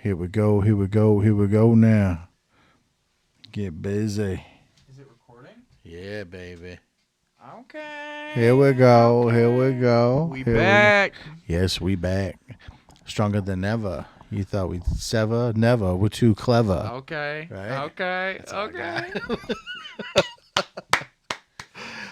Here we go. Here we go. Here we go now. Get busy. Is it recording? Yeah, baby. Okay. Here we go. Here we go. We Here back. Yes, we back. Stronger than ever. You thought we'd sever? Never. We're too clever. Okay. Right? Okay. That's all I Okay.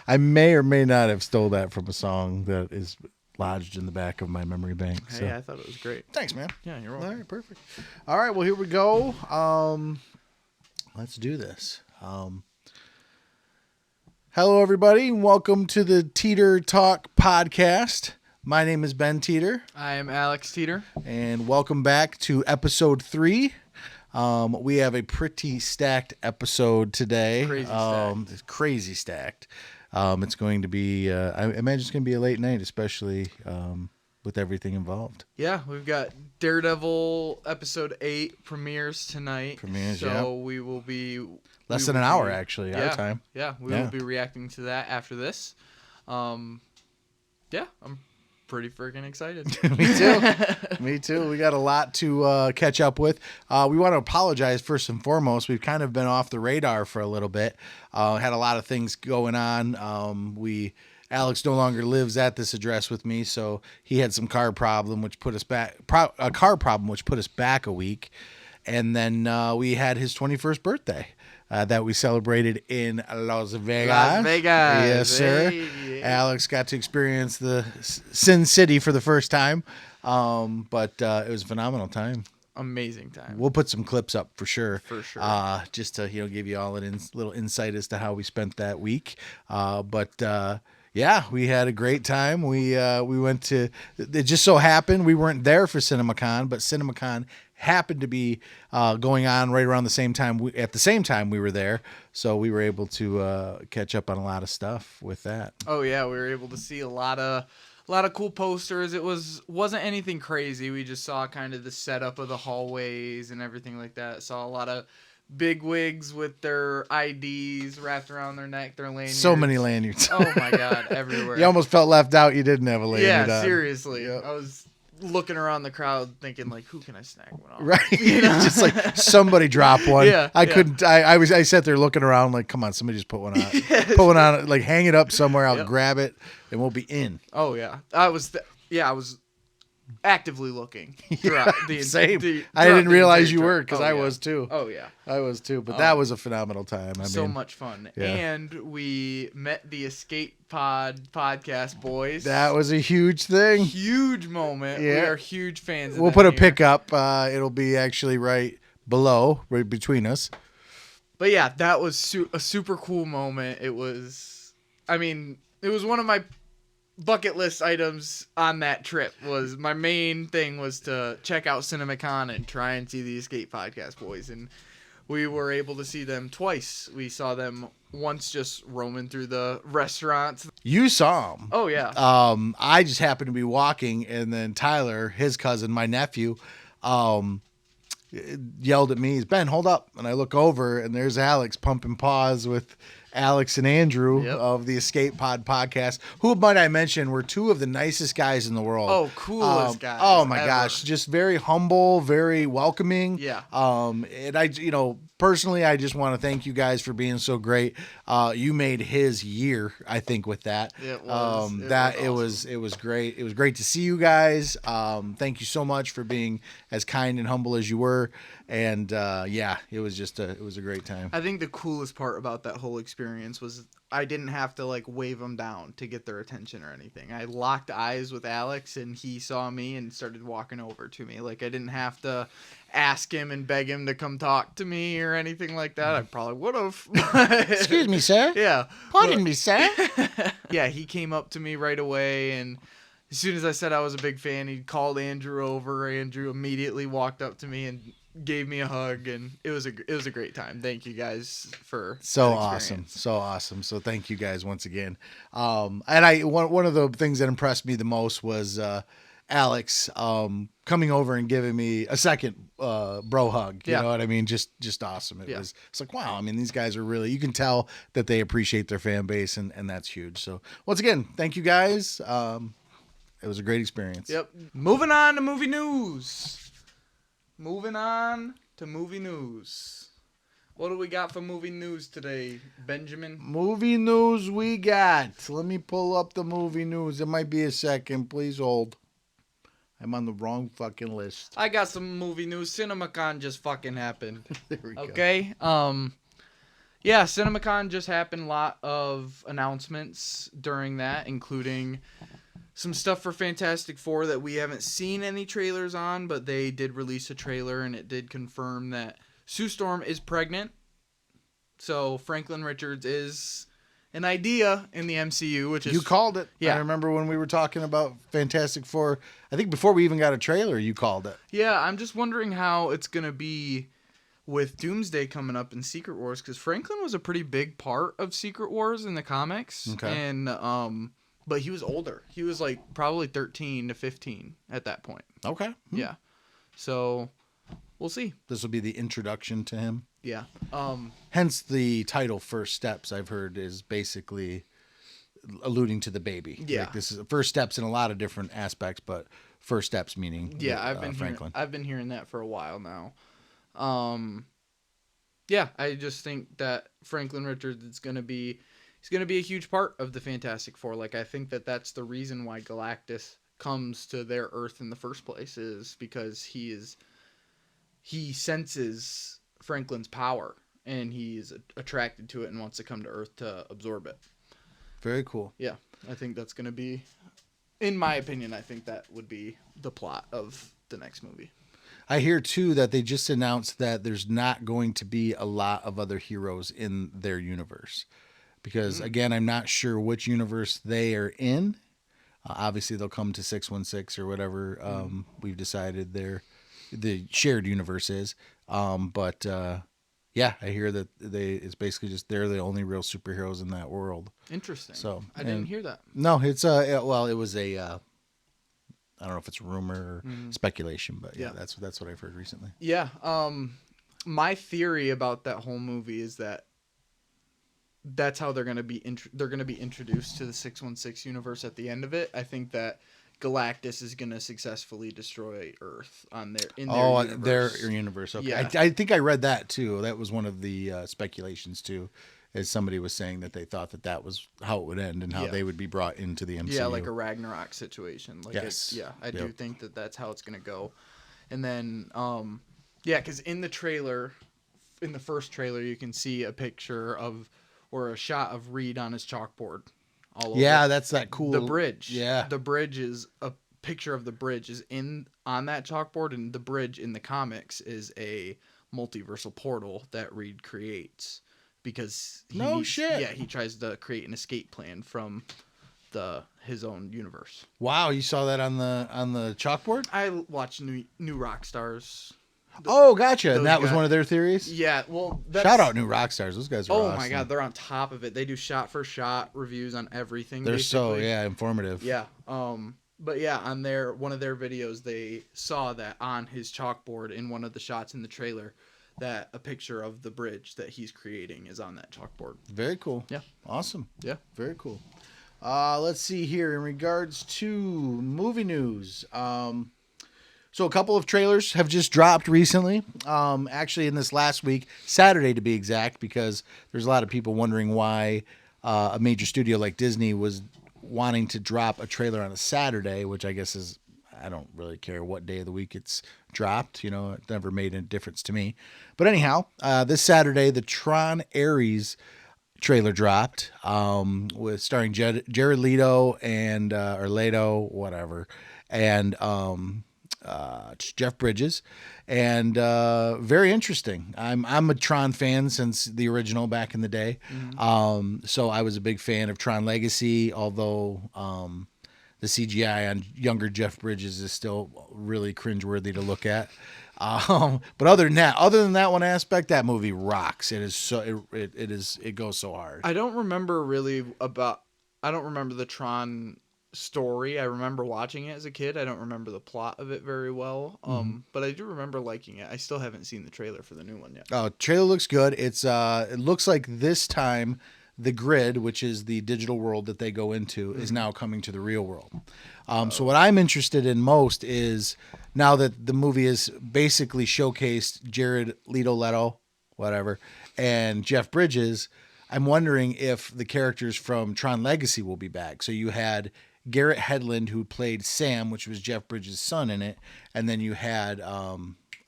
I may or may not have stole that from a song that is lodged in the back of my memory bank. So. Hey, I thought it was great. Thanks, man. Yeah, you're All welcome. right, perfect. All right, well, here we go. Let's do this. Hello, everybody. Welcome to the Teeter Talk podcast. My name is Ben Teeter. I am Alex Teeter. And welcome back to episode 3. We have a pretty stacked episode today. Crazy stacked. It's crazy stacked. It's going to be, I imagine it's going to be a late night, especially with everything involved. Yeah, we've got Daredevil episode 8 premieres tonight. So we will be... Less than an hour, actually, our time. Yeah, we will be reacting to that after this. Yeah, I'm pretty freaking excited. Me too. Me too. We got a lot to catch up with. We want to apologize first and foremost. We've kind of been off the radar for a little bit. Had a lot of things going on. Alex no longer lives at this address with me, so he had some car problem, which put us back. A car problem, which put us back a week, and then we had his 21st birthday. That we celebrated in Las Vegas. Las Vegas. Yes, sir. Hey. Alex got to experience the Sin City for the first time, but it was a phenomenal time. Amazing time. We'll put some clips up for sure. For sure. Just to give you all a little insight as to how we spent that week. Yeah, we had a great time. We went to. It just so happened we weren't there for CinemaCon, but CinemaCon happened to be going on right around the same time. At the same time we were there, so we were able to catch up on a lot of stuff with that. Oh yeah, we were able to see a lot of cool posters. It wasn't anything crazy. We just saw kind of the setup of the hallways and everything like that. Saw a lot of big wigs with their IDs wrapped around their neck, their lanyards. So many lanyards. Oh my god, everywhere. You almost felt left out. You didn't have a lanyard. Yeah, on. seriously. Yep. I was looking around the crowd thinking like, who can I snag one off? Right. Just like somebody drop one. Yeah. I couldn't. I sat there looking around like, come on, somebody just put one on. Put one on. Like hang it up somewhere. I'll grab it and we'll be in. Oh yeah. I was actively looking throughout the Same. throughout I didn't the realize entire you were trip. because Oh, I yeah. was too. Oh yeah. I was too. But that was a phenomenal time. So much fun. Yeah. And we met the Escape Pod podcast boys. That was a huge thing. Huge moment. Yeah. We are huge fans of We'll them put a here. pic up. It'll be actually right below, right between us. But yeah, that was a super cool moment. It was one of my bucket list items on that trip. Was my main thing was to check out CinemaCon and try and see the Escape Podcast boys, and we were able to see them twice. We saw them once just roaming through the restaurants. You saw them. Oh yeah. I just happened to be walking, and then Tyler, his cousin, my nephew, yelled at me, "Ben, hold up!" And I look over, and there's Alex pumping paws with Alex and Andrew of the Escape Pod podcast, who, might I mention, were two of the nicest guys in the world. Oh, coolest guys. Oh my ever. gosh, just very humble, very welcoming. Yeah. And I, personally, I just want to thank you guys for being so great. You made his year, I think, with that. It was. It was great. It was great to see you guys. Thank you so much for being as kind and humble as you were. And it was just it was a great time. I think the coolest part about that whole experience was I didn't have to like wave them down to get their attention or anything. I locked eyes with Alex and he saw me and started walking over to me. Like I didn't have to ask him and beg him to come talk to me or anything like that. I probably would have. Excuse me, sir. Yeah. Pardon me, sir. Yeah, he came up to me right away, and as soon as I said I was a big fan, he called Andrew over. Andrew immediately walked up to me and gave me a hug, and it was a great time. Thank you guys for so that awesome. experience. So awesome. So thank you guys once again. And one of the things that impressed me the most was Alex coming over and giving me a second bro hug. You know what I mean? Just awesome. It's like, wow. I mean, these guys are really, you can tell that they appreciate their fan base, and that's huge. So once again, thank you guys. It was a great experience. Yep. Moving on to movie news. moving on to movie news. What do we got for movie news today, Benjamin? Movie news we got. Let me pull up the movie news. It might be a second. Please hold. I'm on the wrong fucking list. I got some movie news. CinemaCon just fucking happened. There we go. Okay. Yeah, CinemaCon just happened. A lot of announcements during that, including some stuff for Fantastic Four that we haven't seen any trailers on, but they did release a trailer and it did confirm that Sue Storm is pregnant. So Franklin Richards is an idea in the MCU, which is... You called it. Yeah. I remember when we were talking about Fantastic Four. I think before we even got a trailer, you called it. Yeah, I'm just wondering how it's going to be with Doomsday coming up in Secret Wars, because Franklin was a pretty big part of Secret Wars in the comics. Okay. And, but he was older. He was like probably 13 to 15 at that point. Okay. Yeah. So we'll see. This will be the introduction to him. Yeah. Hence the title First Steps, I've heard, is basically alluding to the baby. Yeah. Like this is first steps in a lot of different aspects, but first steps meaning Franklin. I've been hearing that for a while now. Yeah, I just think that Franklin Richards is going to be a huge part of the Fantastic Four. Like, I think that that's the reason why Galactus comes to their Earth in the first place, is because he senses Franklin's power and he's attracted to it and wants to come to Earth to absorb it. Very cool. Yeah, I think that's going to be, in my opinion, I think that would be the plot of the next movie. I hear too that they just announced that there's not going to be a lot of other heroes in their universe. Because again, I'm not sure which universe they are in. Obviously, they'll come to 616 or whatever we've decided the shared universe is. Yeah, I hear that it's basically just they're the only real superheroes in that world. Interesting. So I didn't hear that. No, it's it was a I don't know if it's rumor or speculation, but yeah, that's what I've heard recently. Yeah. My theory about that whole movie is that's how they're gonna be introduced to the 616 universe at the end of it. I think that Galactus is gonna successfully destroy Earth their universe. Okay, Yeah. I think I read that too. That was one of the speculations too, as somebody was saying that they thought that was how it would end and how they would be brought into the MCU. Yeah, like a Ragnarok situation. Like yes. I do think that that's how it's gonna go. And then because in the trailer, in the first trailer, you can see a picture of or a shot of Reed on his chalkboard. All over. Yeah, that's that cool. The bridge. Yeah. The bridge is a picture of the bridge is on that chalkboard, and the bridge in the comics is a multiversal portal that Reed creates because he tries to create an escape plan from his own universe. Wow, you saw that on the chalkboard? I watched New Rockstars. Gotcha. And that was one of their theories? Yeah, well... Shout out New Rockstars. Those guys are awesome. Oh my god, they're on top of it. They do shot-for-shot reviews on everything, they're basically. so, informative. Yeah. But yeah, on one of their videos, they saw that on his chalkboard in one of the shots in the trailer that a picture of the bridge that he's creating is on that chalkboard. Very cool. Yeah. Awesome. Yeah. Very cool. Let's see here. In regards to movie news, so a couple of trailers have just dropped recently. Actually, in this last week, Saturday to be exact, because there's a lot of people wondering why a major studio like Disney was wanting to drop a trailer on a Saturday, which I guess is, I don't really care what day of the week it's dropped. You know, it never made a difference to me. But anyhow, this Saturday, the Tron Ares trailer dropped with starring Jared Leto and or Leto, whatever, and Jeff Bridges, and very interesting. I'm a Tron fan since the original back in the day. So I was a big fan of Tron Legacy, although the CGI on younger Jeff Bridges is still really cringeworthy to look at. But other than that one aspect, that movie rocks. It is so it goes so hard. I don't remember the Tron story. I remember watching it as a kid. I don't remember the plot of it very well. But I do remember liking it. I still haven't seen the trailer for the new one yet. Oh, trailer looks good. It's it looks like this time the grid, which is the digital world that they go into, is now coming to the real world. So what I'm interested in most is now that the movie has basically showcased Jared Leto, whatever, and Jeff Bridges, I'm wondering if the characters from Tron Legacy will be back. So you had Garrett Hedlund, who played Sam, which was Jeff Bridges' son in it, and then you had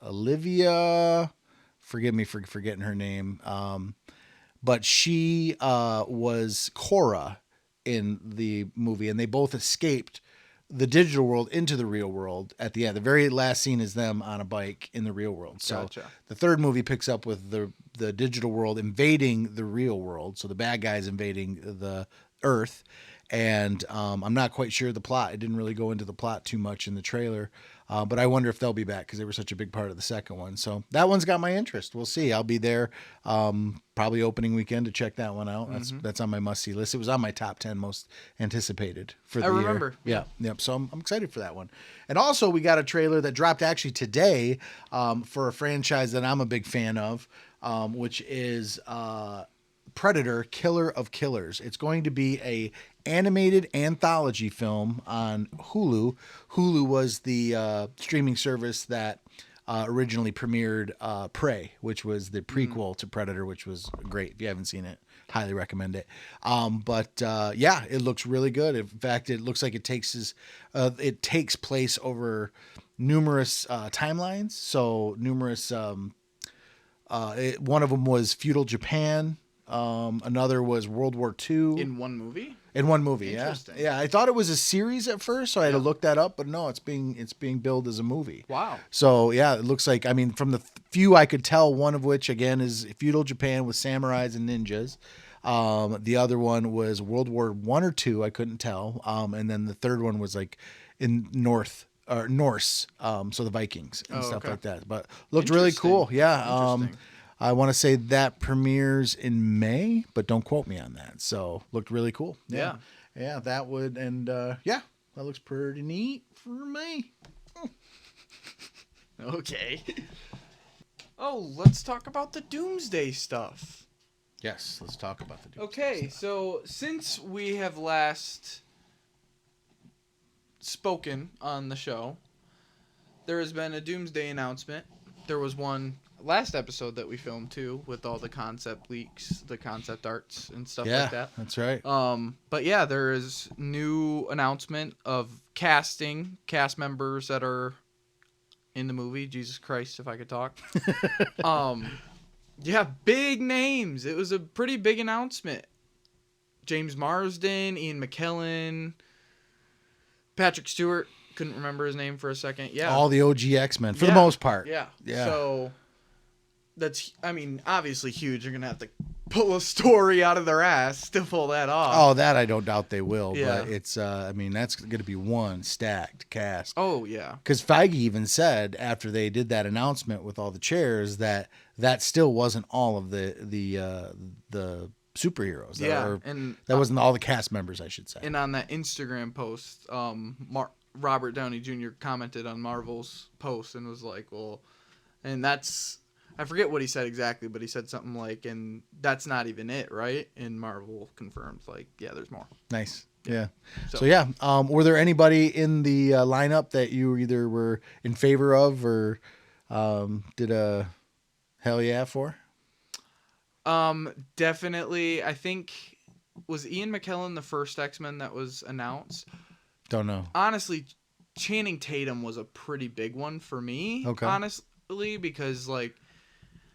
Olivia. Forgive me for forgetting her name, but she was Cora in the movie, and they both escaped the digital world into the real world at the end. The very last scene is them on a bike in the real world. So Gotcha. the third movie picks up with the digital world invading the real world. So the bad guys invading the Earth. And I'm not quite sure the plot. It didn't really go into the plot too much in the trailer. But I wonder if they'll be back because they were such a big part of the second one. So that one's got my interest. We'll see. I'll be there probably opening weekend to check that one out. That's on my must-see list. It was on my top 10 most anticipated for the year. I remember. Yeah. Yep. So I'm excited for that one. And also we got a trailer that dropped actually today for a franchise that I'm a big fan of, which is Predator, Killer of Killers. It's going to be a animated anthology film on Hulu. Hulu was the streaming service that originally premiered Prey, which was the prequel to Predator, which was great. If you haven't seen it, highly recommend it. But yeah, it looks really good. In fact, it looks like it takes place over numerous timelines. So numerous. One of them was feudal Japan. Another was World War II. In one movie? In one movie, yeah. Interesting. Yeah, I thought it was a series at first, so I had to look that up, but no, it's being billed as a movie. Wow. So, yeah, it looks like, I mean, from the few I could tell, one of which, again, is feudal Japan with samurais and ninjas. The other one was World War I or II, I couldn't tell. And then the third one was like in Norse, so the Vikings and stuff like that. But looked really cool. Yeah. I want to say that premieres in May, but don't quote me on that. So looked really cool. Yeah, that would, and yeah, that looks pretty neat for me. Okay. Oh, let's talk about the Doomsday stuff. Yes, let's talk about the Doomsday Okay, stuff. so since we have last spoken on the show, there has been a Doomsday announcement. There was one last episode that we filmed too, with all the concept leaks, the concept arts and stuff like that. Yeah, that's right. But yeah, there is new announcement of cast members that are in the movie. Jesus Christ, if I could talk. Yeah, big names. It was a pretty big announcement. James Marsden, Ian McKellen, Patrick Stewart. Couldn't remember his name for a second. Yeah, all the OG X-Men for the most part. Yeah. Yeah. So that's, I mean, obviously huge. You're gonna have to pull a story out of their ass to pull that off. Oh, that I don't doubt they will. Yeah. But it's, I mean, that's going to be one stacked cast. Oh yeah. Because Feige even said after they did that announcement with all the chairs that still wasn't all of the superheroes. That wasn't all the cast members, I should say. And on that Instagram post, Robert Downey Jr. commented on Marvel's post and was like, well, and that's, I forget what he said exactly, but he said something like, and that's not even it, right? And Marvel confirmed, like, yeah, there's more. Nice. Yeah. So yeah, were there anybody in the lineup that you either were in favor of or did a hell yeah for? Definitely. I think, was Ian McKellen the first X-Men that was announced? Don't know. Honestly, Channing Tatum was a pretty big one for me. Okay. Honestly, because like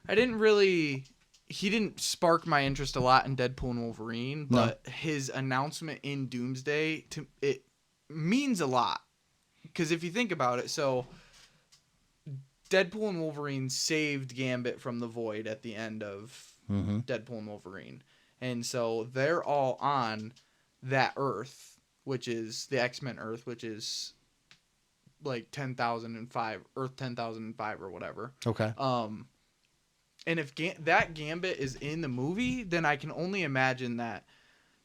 he didn't spark my interest a lot in Deadpool and Wolverine, but his announcement in Doomsday, it means a lot. Because if you think about it, so Deadpool and Wolverine saved Gambit from the Void at the end of Deadpool and Wolverine. And so they're all on that Earth, which is the X-Men Earth, which is like 10,005, Earth 10,005 or whatever. Okay. And if that Gambit is in the movie, then I can only imagine that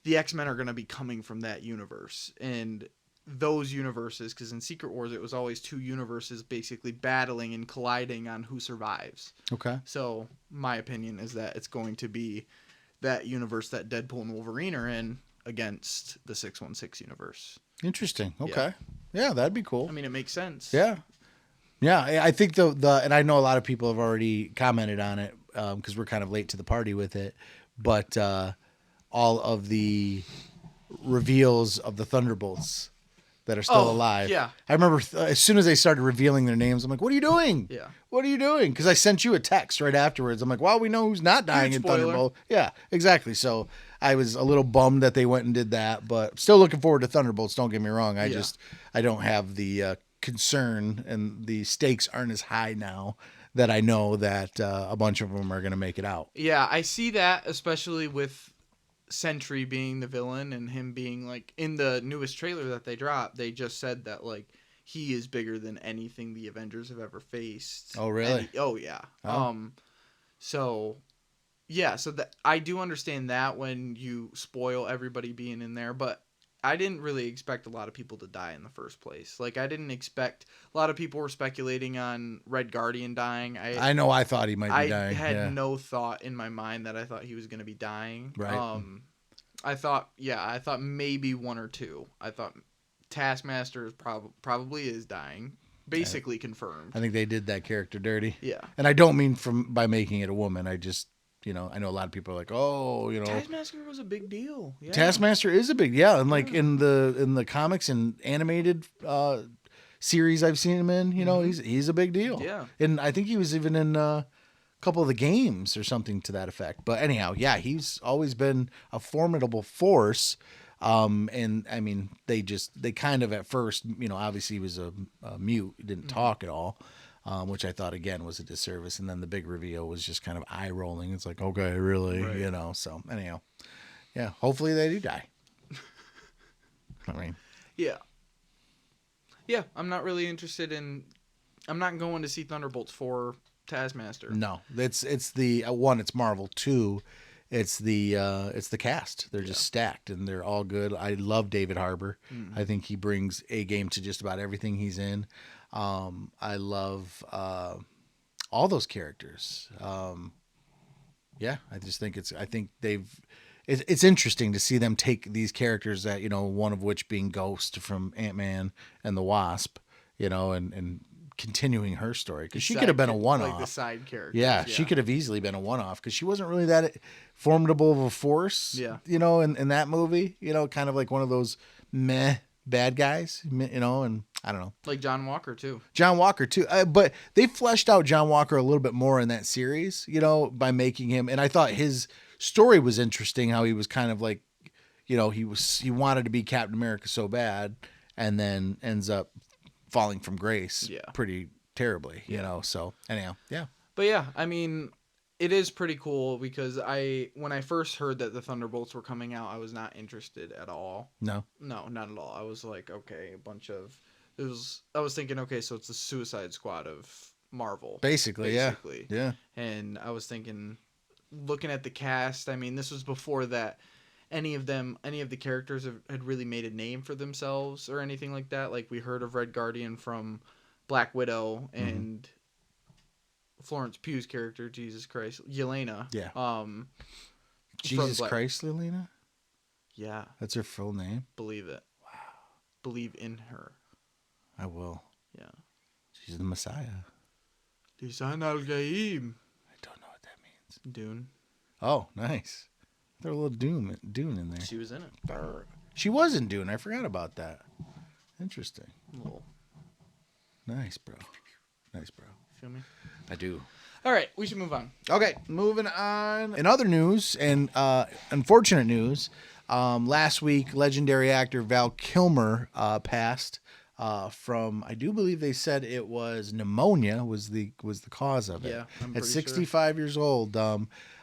the X-Men are going to be coming from that universe. And those universes, because in Secret Wars, it was always two universes basically battling and colliding on who survives. Okay. So my opinion is that it's going to be that universe that Deadpool and Wolverine are in against the 616 universe. Interesting. Okay. Yeah, that'd be cool. I mean, it makes sense. Yeah. Yeah, I think the and I know a lot of people have already commented on it because we're kind of late to the party with it, but all of the reveals of the Thunderbolts that are still alive. Yeah. I remember as soon as they started revealing their names, I'm like, "What are you doing? Yeah. What are you doing?" Because I sent you a text right afterwards. I'm like, "Well, we know who's not dying in spoiler. Thunderbolt." Yeah, exactly. So I was a little bummed that they went and did that, but still looking forward to Thunderbolts. Don't get me wrong. I don't have the concern, and the stakes aren't as high now that I know that a bunch of them are going to make it out. Yeah, I see that, especially with Sentry being the villain and him being like in the newest trailer that they dropped. They just said that like he is bigger than anything the Avengers have ever faced. Oh, really? Oh, yeah. Oh. So yeah, so that I do understand that when you spoil everybody being in there, but I didn't really expect a lot of people to die in the first place. Like, I didn't expect a lot of people were speculating on Red Guardian dying. I know. I thought he might be dying. I had yeah. no thought in my mind that I thought he was going to be dying. Right. I thought maybe one or two. I thought Taskmaster is probably is dying. Basically confirmed. I think they did that character dirty. Yeah. And I don't mean by making it a woman. I just, I know a lot of people are like, oh, Taskmaster was a big deal. Yeah. Taskmaster is a big, and like in the comics and animated series I've seen him in, he's a big deal. Yeah. And I think he was even in a couple of the games or something to that effect. But anyhow, yeah, he's always been a formidable force. And I mean, they kind of at first, obviously he was a mute, he didn't talk at all. Which I thought again was a disservice, and then the big reveal was just kind of eye rolling. It's like, okay, really, Right. So anyhow, yeah, hopefully they do die. I mean, yeah. I'm not really interested in. I'm not going to see Thunderbolts for Taskmaster. no, it's the one, it's Marvel. Two, it's the cast. They're just stacked and they're all good. I love David Harbour. I think he brings a game to just about everything he's in. I love all those characters. I just think it's interesting to see them take these characters that, one of which being Ghost from Ant-Man and the Wasp, and continuing her story, because she could have been a one-off. Like the side characters. Yeah, she could have easily been a one-off because she wasn't really that formidable of a force. Yeah. In that movie, kind of like one of those meh bad guys, and I don't know. Like John Walker too. But they fleshed out John Walker a little bit more in that series, by making him, and I thought his story was interesting, how he was kind of like, he wanted to be Captain America so bad and then ends up falling from grace pretty terribly, so anyhow, yeah. But yeah, I mean, it is pretty cool because when I first heard that the Thunderbolts were coming out, I was not interested at all. No, not at all. I was like, okay, I was thinking, okay, so it's the Suicide Squad of Marvel. Basically. Yeah. And I was thinking, looking at the cast, I mean, this was before that any of the characters had really made a name for themselves or anything like that. Like, we heard of Red Guardian from Black Widow and Florence Pugh's character, Jesus Christ, Yelena. Yeah. Jesus Christ, Yelena? Yeah. That's her full name? Believe it. Wow. Believe in her. I will. Yeah. She's the Messiah. Lisan al-Gaim. I don't know what that means. Dune. Oh, nice. There's a little Dune in there. She was in it. She was in Dune. I forgot about that. Interesting. Little. Nice, bro. Feel me? I do. All right, we should move on. Okay, moving on. In other news and unfortunate news, last week, legendary actor Val Kilmer passed from, I do believe they said it was pneumonia was the cause of it. Yeah, I'm at pretty 65 years old.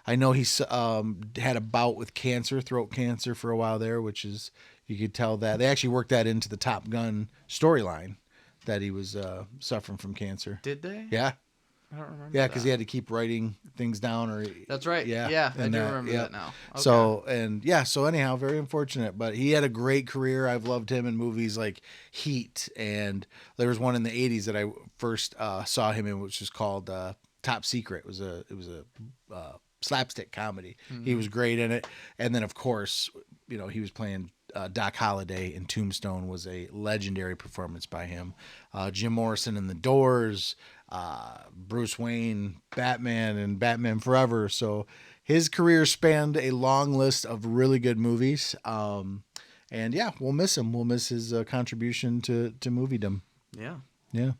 I know he's had a bout with cancer, throat cancer for a while there, which is, you could tell that they actually worked that into the Top Gun storyline, that he was suffering from cancer. Did they? Yeah. I don't remember. Yeah, because he had to keep writing things down. That's right. Yeah, Yeah, I do remember that now. Okay. So anyhow, very unfortunate, but he had a great career. I've loved him in movies like Heat, and there was one in the 80s that I first saw him in, which was called Top Secret. It was a slapstick comedy. He was great in it. And then, of course, he was playing Doc Holliday in Tombstone, was a legendary performance by him. Jim Morrison in The Doors, Bruce Wayne, Batman, and Batman Forever. So his career spanned a long list of really good movies. And yeah, we'll miss him. We'll miss his contribution to moviedom. Yeah. Yeah.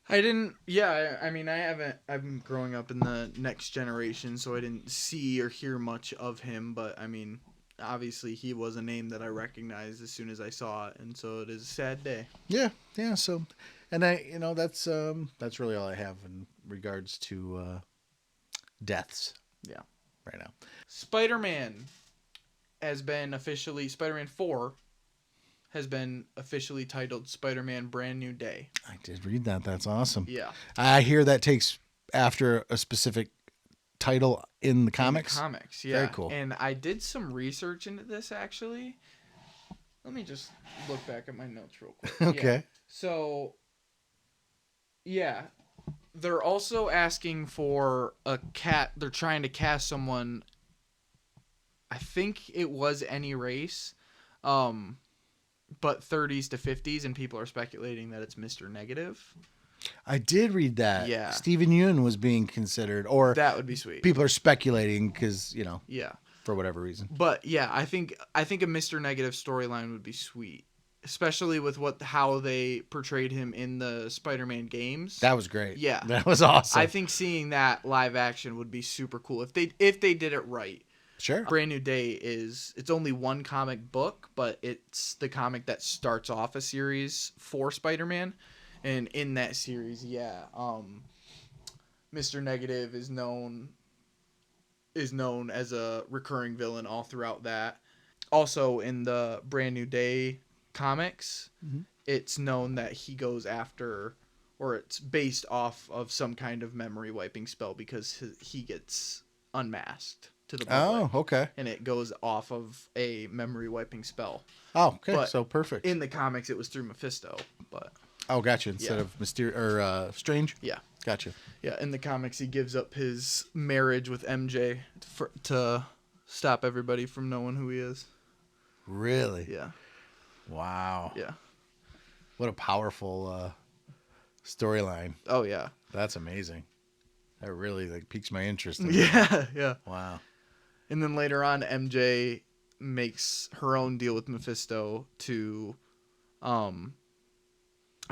I didn't. Yeah, I mean, I haven't. I'm growing up in the next generation, so I didn't see or hear much of him. But I mean, obviously, he was a name that I recognized as soon as I saw it, and so it is a sad day. Yeah. So, and that's really all I have in regards to deaths. Yeah. Right now. Spider-Man Spider-Man 4 has been officially titled Spider-Man Brand New Day. I did read that. That's awesome. Yeah. I hear that takes after a specific title in the comics. Yeah. Very cool. And I did some research into this, actually. Let me just look back at my notes real quick. Okay. Yeah. So, yeah. They're also asking for a cat. They're trying to cast someone. I think it was any race. But 30s to 50s, and people are speculating that it's Mr. Negative. I did read that. Yeah. Stephen Yeun was being considered, or That would be sweet. people are speculating because, Yeah. for whatever reason. But yeah, I think a Mr. Negative storyline would be sweet, especially with how they portrayed him in the Spider-Man games. That was great. Yeah. That was awesome. I think seeing that live action would be super cool if they did it right. Sure. Brand New Day it's only one comic book, but it's the comic that starts off a series for Spider-Man. And in that series, Mr. Negative is known as a recurring villain all throughout that. Also in the Brand New Day comics, it's known that he goes after, or it's based off of some kind of memory wiping spell because he gets unmasked to the public. Oh, okay. And it goes off of a memory wiping spell. Oh, okay. But so perfect. In the comics, it was through Mephisto, but oh, gotcha. Instead of Strange. yeah, Gotcha. yeah. In the comics, he gives up his marriage with MJ to stop everybody from knowing who he is. Really? Yeah. Wow. Yeah. What a powerful storyline. Oh yeah. That's amazing. That really piques my interest. Yeah. Yeah. Wow. And then later on, MJ makes her own deal with Mephisto to, I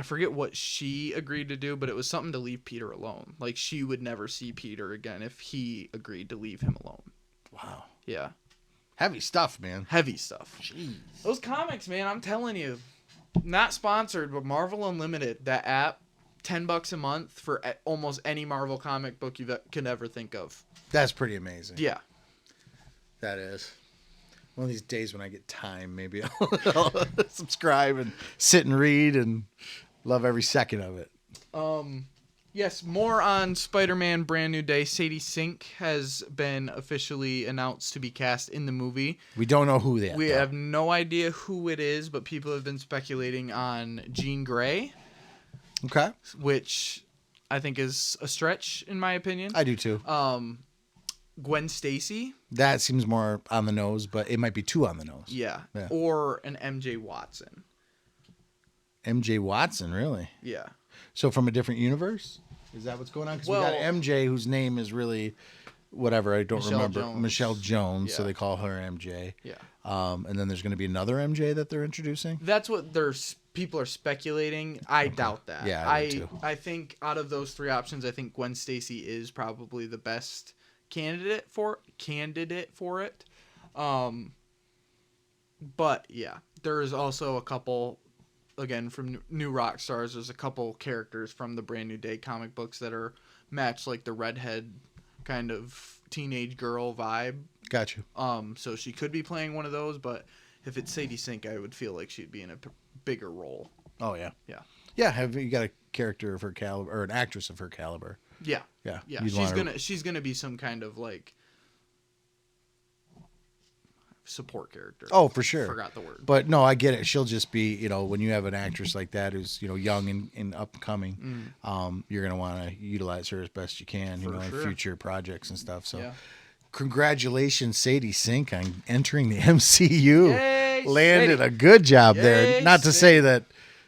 forget what she agreed to do, but it was something to leave Peter alone. Like, she would never see Peter again if he agreed to leave him alone. Wow. Yeah. Heavy stuff, man. Heavy stuff. Jeez. Those comics, man, I'm telling you. Not sponsored, but Marvel Unlimited, that app, $10 a month for almost any Marvel comic book you can ever think of. That's pretty amazing. Yeah. That is. One of these days when I get time, maybe I'll subscribe and sit and read and love every second of it. Yes, more on Spider-Man Brand New Day. Sadie Sink has been officially announced to be cast in the movie. We don't know who yet. We have no idea who it is, but people have been speculating on Jean Grey. Okay. Which I think is a stretch, in my opinion. I do too. Gwen Stacy. That seems more on the nose, but it might be too on the nose. Yeah. Yeah. Or an MJ Watson. MJ Watson, really? Yeah. So from a different universe? Is that what's going on? Because we got MJ, whose name is really whatever. I don't remember. Jones. Michelle Jones. Yeah. So they call her MJ. Yeah. And then there's going to be another MJ that they're introducing? That's what people are speculating. I doubt that. Yeah, I do too. I think out of those three options, I think Gwen Stacy is probably the best candidate for it. But yeah, there is also a couple, again, from New Rockstars. There's a couple characters from the Brand New Day comic books that are matched like the redhead kind of teenage girl vibe. Got you. So she could be playing one of those, but if it's Sadie Sink, I would feel like she'd be in a bigger role. Oh, yeah. Yeah. Yeah, have you got a character of her caliber, or an actress of her caliber? Yeah. Yeah. Yeah. You'd want her- She's gonna be some kind of like support character. Oh, for sure. Forgot the word. But no, I get it. She'll just be, when you have an actress like that who's, young and upcoming, you're going to want to utilize her as best you can, For in sure. future projects and stuff. So Yeah. congratulations, Sadie Sink, on entering the MCU. Yay, Landed Sadie. a good job there. Yay, Not to Sadie. say that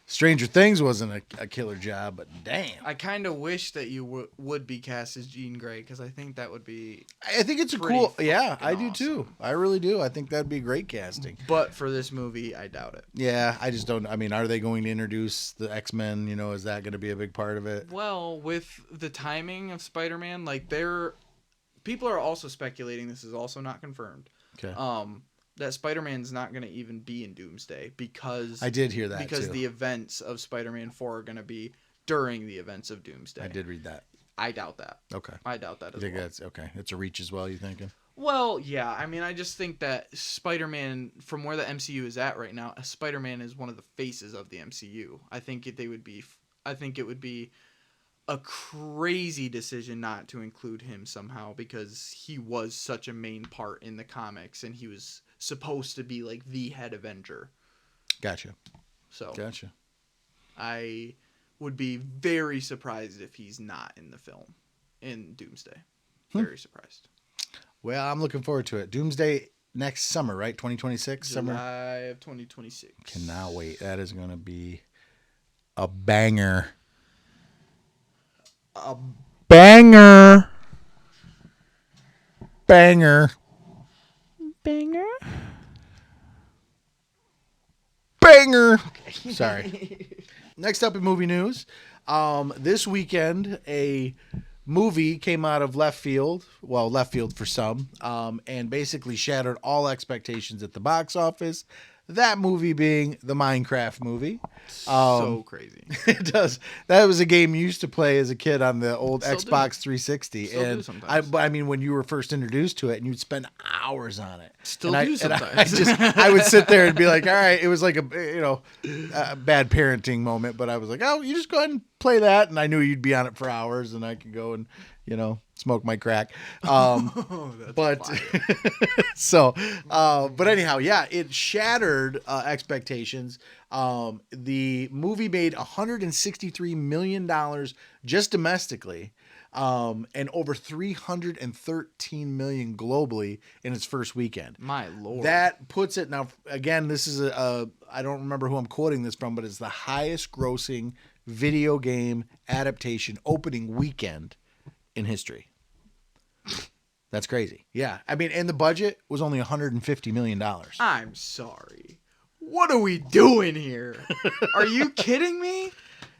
Stranger Things wasn't a killer job, but damn. I kind of wish that you would be cast as Jean Grey, because I think that would be. I think it's a pretty cool. Yeah, fucking I do too. awesome. I really do. I think that'd be great casting. But for this movie, I doubt it. Yeah, I just don't. I mean, are they going to introduce the X-Men? Is that going to be a big part of it? Well, with the timing of Spider-Man, people are also speculating, this is also not confirmed. Okay. That Spider-Man's not going to even be in Doomsday because I did hear that because too. the events of Spider-Man 4 are going to be during the events of Doomsday. I did read that. I doubt that. Okay. I doubt that I as think well. that's okay. It's a reach as well. You thinking? Well, yeah. I mean, I just think that Spider-Man, from where the MCU is at right now, Spider-Man is one of the faces of the MCU. I think it would be a crazy decision not to include him somehow, because he was such a main part in the comics and he was supposed to be like the head Avenger. Gotcha. So Gotcha. I would be very surprised if he's not in the film in Doomsday. Very surprised. Well, I'm looking forward to it. Doomsday next summer, right? 2026 July summer. of 2026. Cannot wait. That is going to be a banger. A Banger. Banger. banger. Banger. Sorry. Next up in movie news. This weekend, a movie came out of left field. Well, left field for some. And basically shattered all expectations at the box office. That movie being the Minecraft movie. So crazy. It does. That was a game you used to play as a kid on the old Still Xbox 360. Still do and sometimes. I mean, when you were first introduced to it, and you'd spend hours on it. Still and do and sometimes. I would sit there and be like, all right, it was like a bad parenting moment, but I was like, oh, you just go ahead and play that, and I knew you'd be on it for hours, and I could go and smoke my crack. But so, but anyhow, yeah, it shattered expectations. The movie made $163 million just domestically, and over $313 million globally in its first weekend. My lord. That puts it now. Again, this is I don't remember who I'm quoting this from, but it's the highest grossing video game adaptation opening weekend in history. That's crazy. Yeah. I mean, and the budget was only $150 million. I'm sorry. What are we doing here? Are you kidding me?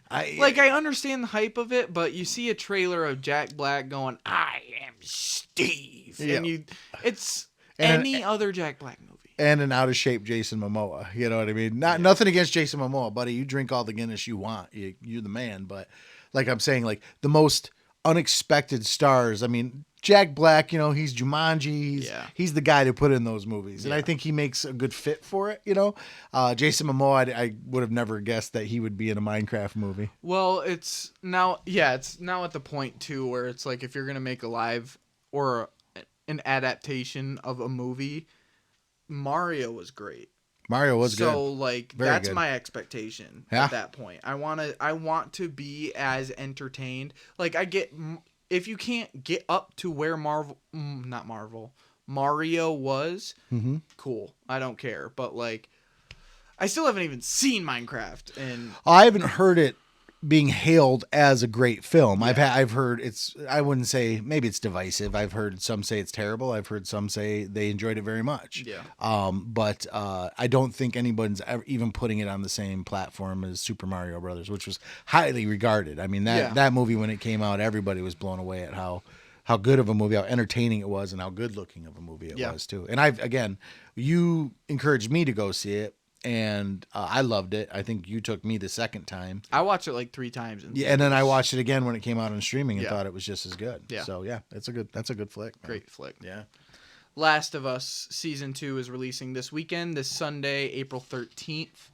I understand the hype of it, but you see a trailer of Jack Black going, "I am Steve," Yeah. and it's And any other Jack Black movie. And an out of shape Jason Momoa. You know what I mean? Nothing against Jason Momoa, buddy. You drink all the Guinness you want. You're the man. But like I'm saying, like the most unexpected stars. I mean, Jack Black, he's Jumanji. He's the guy to put in those movies. And I think he makes a good fit for it, Jason Momoa, I would have never guessed that he would be in a Minecraft movie. Well, it's now at the point too where it's like, if you're going to make a live or an adaptation of a movie, Mario was great. Mario was good. So like Very that's good. my expectation Yeah. at that point. I want to be as entertained. Like if you can't get up to where Mario was, cool. I don't care. But like, I still haven't even seen Minecraft, and I haven't heard it being hailed as a great film. I've heard I wouldn't say, maybe it's divisive. I've heard some say it's terrible. I've heard some say they enjoyed it very much. Yeah. But I don't think anyone's ever even putting it on the same platform as Super Mario Brothers, which was highly regarded. I mean, that movie, when it came out, everybody was blown away at how good of a movie, how entertaining it was, and how good looking of a movie it was too. And you encouraged me to go see it. And I loved it. I think you took me the second time. I watched it like 3 times. And then I watched it again when it came out on streaming and thought it was just as good. Yeah. So that's a good flick. Man. Great flick. Yeah. Last of Us Season 2 is releasing this weekend, this Sunday, April 13th.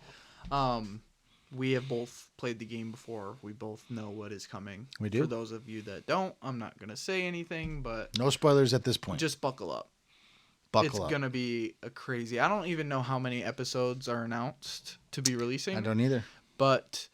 We have both played the game before. We both know what is coming. We do. For those of you that don't, I'm not going to say anything, but No spoilers at this point. just buckle up. Buckle up. It's gonna be a crazy. I don't even know how many episodes are announced to be releasing. I don't either. But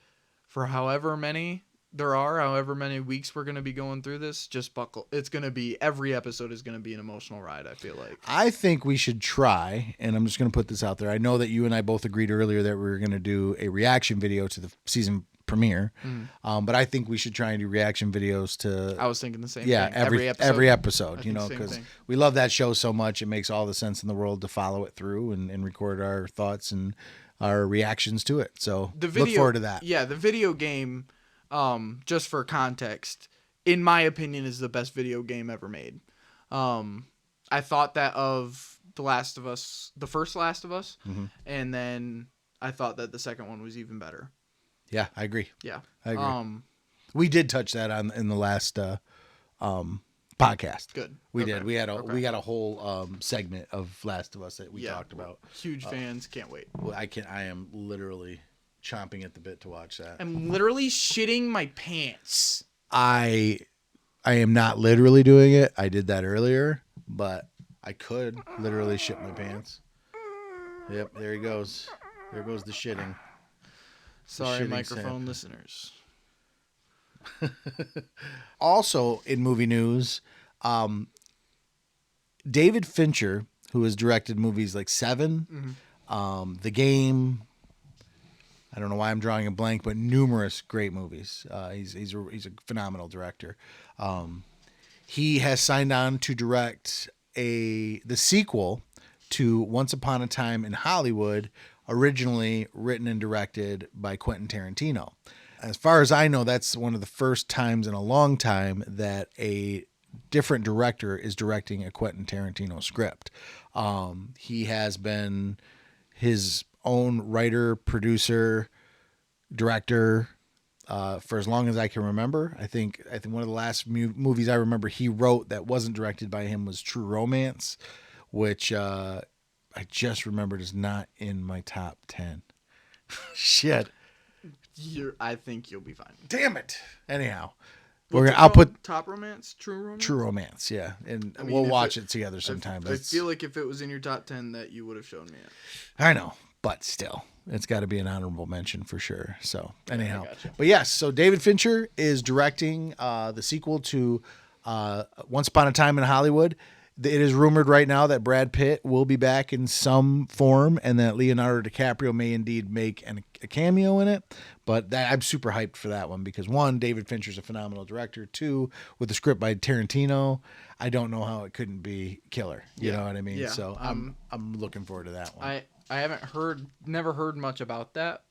for however many there are, however many weeks we're gonna be going through this, just buckle. It's gonna be every episode is gonna be an emotional ride. I feel like. I think we should try, and I'm just going to put this out there. I know that you and I both agreed earlier that we were going to do a reaction video to the season premiere, but I think we should try and do reaction videos to. I was thinking the same. Yeah, thing. every episode. You know, same because thing. we love that show so much. It makes all the sense in the world to follow it through and record our thoughts and our reactions to it. So look forward to that. Yeah, the video game, just for context, in my opinion, is the best video game ever made. I thought that of The Last of Us, the first Last of Us, and then I thought that the second one was even better. Yeah, I agree. Yeah, I agree. We did touch that in the last podcast. Good. We did. We got a whole segment of Last of Us that we talked about. Huge fans, can't wait. Well, I am literally chomping at the bit to watch that. I'm literally shitting my pants. I am not literally doing it. I did that earlier, but I could literally shit my pants. Yep, there he goes. There goes the shitting. Sorry, shitting microphone Sam. listeners. Also, in movie news, David Fincher, who has directed movies like Seven, The Game. I don't know why I'm drawing a blank, but numerous great movies. He's a phenomenal director. He has signed on to direct the sequel to Once Upon a Time in Hollywood, originally written and directed by Quentin Tarantino. As far as I know, that's one of the first times in a long time that a different director is directing a Quentin Tarantino script. He has been his own writer, producer, director for as long as I can remember. I think one of the last movies I remember he wrote that wasn't directed by him was True Romance, which I just remembered is not in my top 10. Shit. I think you'll be fine. Damn it. Anyhow, I'll put Top Romance, True Romance. True Romance, yeah, and I mean, we'll watch it together sometime. I feel like if it was in your top 10, that you would have shown me it. I know, but still, it's got to be an honorable mention for sure. So anyhow, gotcha. But yes, so David Fincher is directing the sequel to Once Upon a Time in Hollywood. It is rumored right now that Brad Pitt will be back in some form and that Leonardo DiCaprio may indeed make a cameo in it. But I'm super hyped for that one because, one, David Fincher's a phenomenal director. Two, with the script by Tarantino, I don't know how it couldn't be killer. You know what I mean? Yeah. So I'm looking forward to that one. I haven't never heard much about that.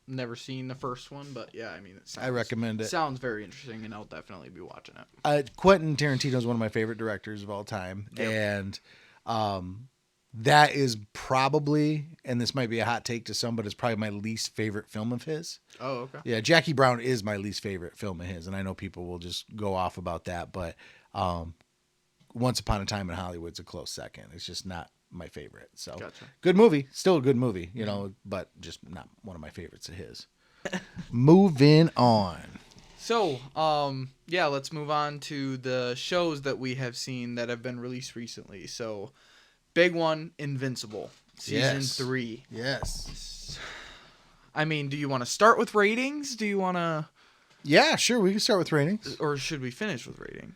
Never seen the first one, but yeah, I mean, I recommend it. Sounds very interesting, and I'll definitely be watching it. Quentin Tarantino is one of my favorite directors of all time, and that is probably, and this might be a hot take to some, but it's probably my least favorite film of his. Oh, okay. Yeah, Jackie Brown is my least favorite film of his, and I know people will just go off about that, but Once Upon a Time in Hollywood's a close second. It's just not my favorite. So Gotcha. Good movie, still a good movie, you know, but just not one of my favorites of his. Moving on. So, yeah, let's move on to the shows that we have seen that have been released recently. So, big one, Invincible, season 3. Yes. I mean, do you want to start with ratings? Do you want to? Yeah, sure. We can start with ratings. Or should we finish with rating?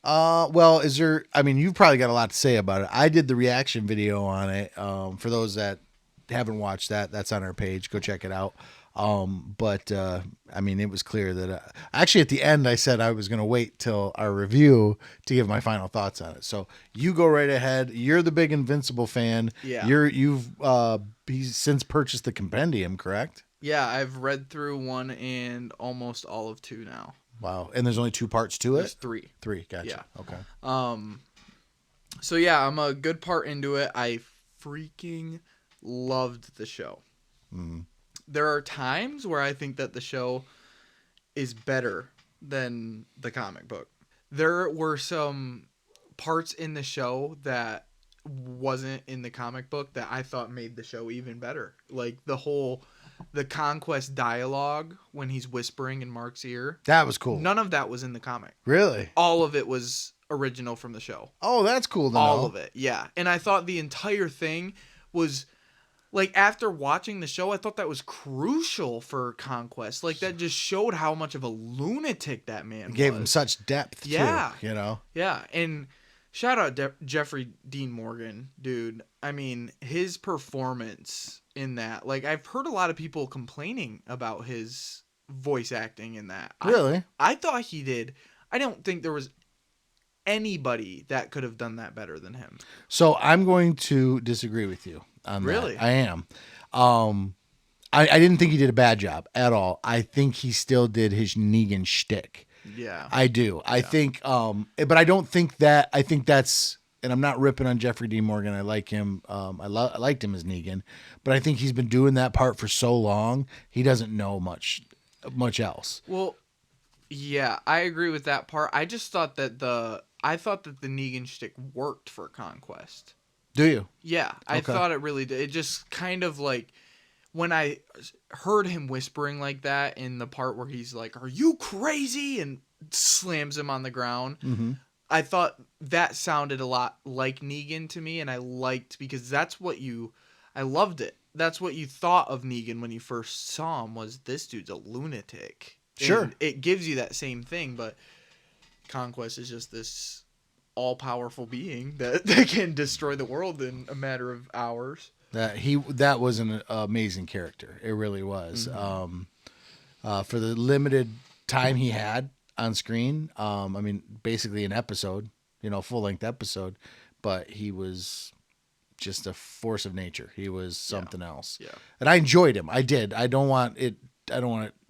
Well, you've probably got a lot to say about it. I did the reaction video on it. For those that haven't watched that, that's on our page. Go check it out. But it was clear that actually at the end I said I was going to wait till our review to give my final thoughts on it. So you go right ahead. You're the big Invincible fan. Yeah. You've since purchased the compendium, correct? Yeah, I've read through 1 and almost all of 2 now. Wow. And there's only 2 parts to it? There's 3. 3. Gotcha. Yeah. Okay. So yeah, I'm a good part into it. I freaking loved the show. Mm-hmm. There are times where I think that the show is better than the comic book. There were some parts in the show that wasn't in the comic book that I thought made the show even better. Like the conquest dialogue when he's whispering in Mark's ear. That was cool. None of that was in the comic. Really? All of it was original from the show. Oh, that's cool to know. All of it, yeah. And I thought the entire thing was, like, after watching the show, I thought that was crucial for Conquest. Like, that just showed how much of a lunatic that man was. It gave him such depth, yeah. too, you know? Yeah, and shout out Jeffrey Dean Morgan, dude. I mean, his performance in that, like, I've heard a lot of people complaining about his voice acting in that. Really? I thought he did. I don't think there was anybody that could have done that better than him. So I'm going to disagree with you on Really? that. I am. I didn't think he did a bad job at all. I think he still did his Negan shtick. Yeah. I do. I think, but I don't think that, I think that's, and I'm not ripping on Jeffrey D. Morgan. I like him. I liked him as Negan, but I think he's been doing that part for so long, he doesn't know much else. Well, yeah, I agree with that part. I just thought that the Negan shtick worked for Conquest. Do you? Yeah, I thought it really did. It just kind of like, when I heard him whispering like that in the part where he's like, "Are you crazy?" and slams him on the ground, I thought that sounded a lot like Negan to me, and I liked, because I loved it. That's what you thought of Negan when you first saw him, was this dude's a lunatic. Sure. And it gives you that same thing, but Conquest is just this all-powerful being that can destroy the world in a matter of hours. That was an amazing character. It really was. For the limited time he had on screen, I mean, basically an episode, full-length episode, but he was just a force of nature. He was something else. Yeah. And I enjoyed him. I did. I don't want it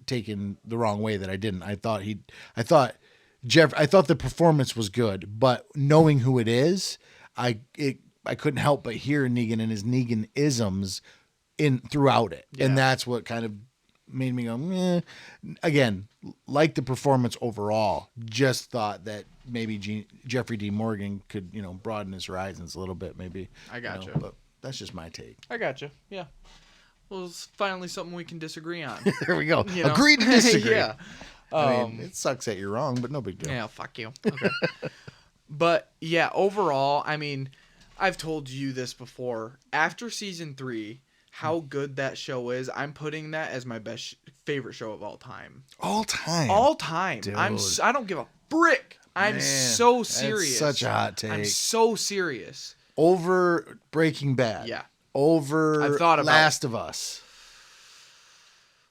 taken the wrong way that I didn't. I thought the performance was good, but knowing who it is, I couldn't help but hear Negan and his Negan-isms throughout it. Yeah. And that's what kind of made me go, Again, like the performance overall, just thought that maybe Jeffrey D. Morgan could, broaden his horizons a little bit, maybe. I gotcha. But that's just my take. I gotcha. Yeah. Well, it's finally something we can disagree on. There we go. Agree to disagree. Yeah. I mean, it sucks that you're wrong, but no big deal. Yeah, fuck you. Okay. But, yeah, overall, I mean, I've told you this before. After season 3, how good that show is, I'm putting that as my favorite show of all time. All time? All time. Dude. I don't give a brick. I'm so serious. That's such a hot take. I'm so serious. Over Breaking Bad. Yeah. Over I've thought about Last of Us.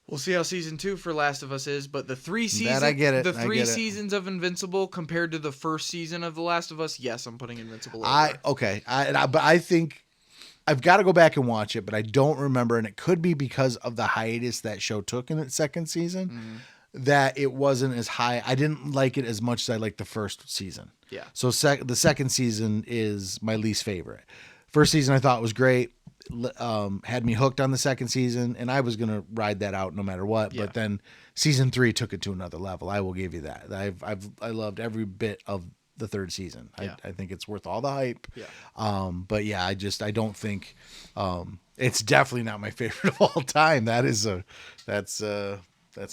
We'll see how season 2 for Last of Us is, but the 3 seasons, I get it. The 3 seasons of Invincible compared to the first season of The Last of Us, yes, I'm putting Invincible over. But I think I've got to go back and watch it, but I don't remember, and it could be because of the hiatus that show took in its second season, that it wasn't as high. I didn't like it as much as I liked the first season. Yeah. So the second season is my least favorite. First season I thought was great. Had me hooked on the second season, and I was going to ride that out no matter what. Yeah. But then season 3 took it to another level. I will give you that. I loved every bit of the third season. Yeah. I think it's worth all the hype. Yeah. But yeah, I don't think it's definitely not my favorite of all time. That's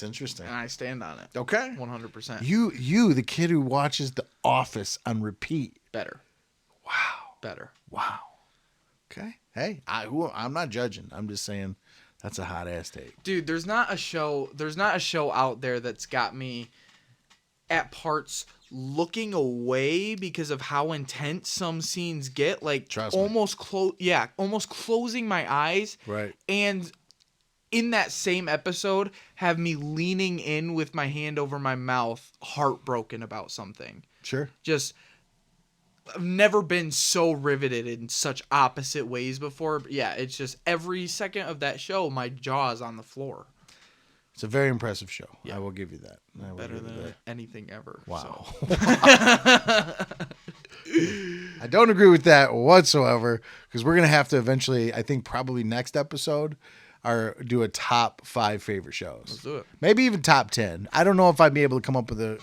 interesting. And I stand on it. Okay. 100%. You, the kid who watches The Office on repeat. Better. Wow. Better. Wow. Okay. Hey, I'm not judging. I'm just saying that's a hot ass take. Dude, there's not a show out there that's got me at parts looking away because of how intense some scenes get, like almost closing my eyes. Right. And in that same episode have me leaning in with my hand over my mouth, heartbroken about something. Sure. I've never been so riveted in such opposite ways before. But yeah, it's just every second of that show, my jaw is on the floor. It's a very impressive show. Yeah. I will give you that. Better than anything ever. Wow. So. I don't agree with that whatsoever, because we're going to have to eventually, I think probably next episode, do a top 5 favorite shows. Let's do it. Maybe even top 10. I don't know if I'd be able to come up with a...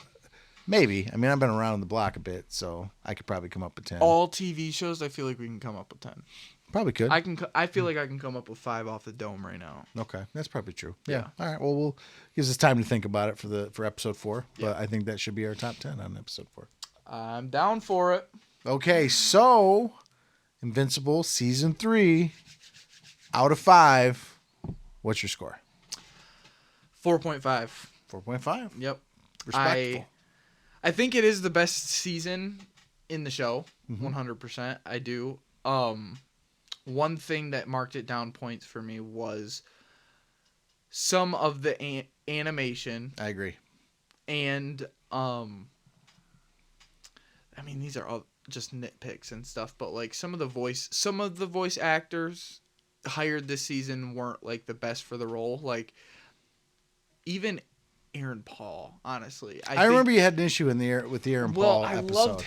Maybe. I mean, I've been around the block a bit, so I could probably come up with 10. All TV shows, I feel like we can come up with 10. Probably could. I feel like I can come up with 5 off the dome right now. Okay, that's probably true. Yeah. All right. Well, gives us time to think about it for episode 4. But I think that should be our top 10 on episode 4. I'm down for it. Okay, so Invincible season 3 out of 5. What's your score? 4.5. 4.5. Yep. Respectful. I think it is the best season in the show. Mm-hmm. 100%. I do. One thing that marked it down points for me was some of the animation. I agree. And I mean, these are all just nitpicks and stuff, but like some of the voice actors hired this season weren't like the best for the role. Like even Aaron Paul, honestly. I remember you had an issue with the Aaron Paul I episode.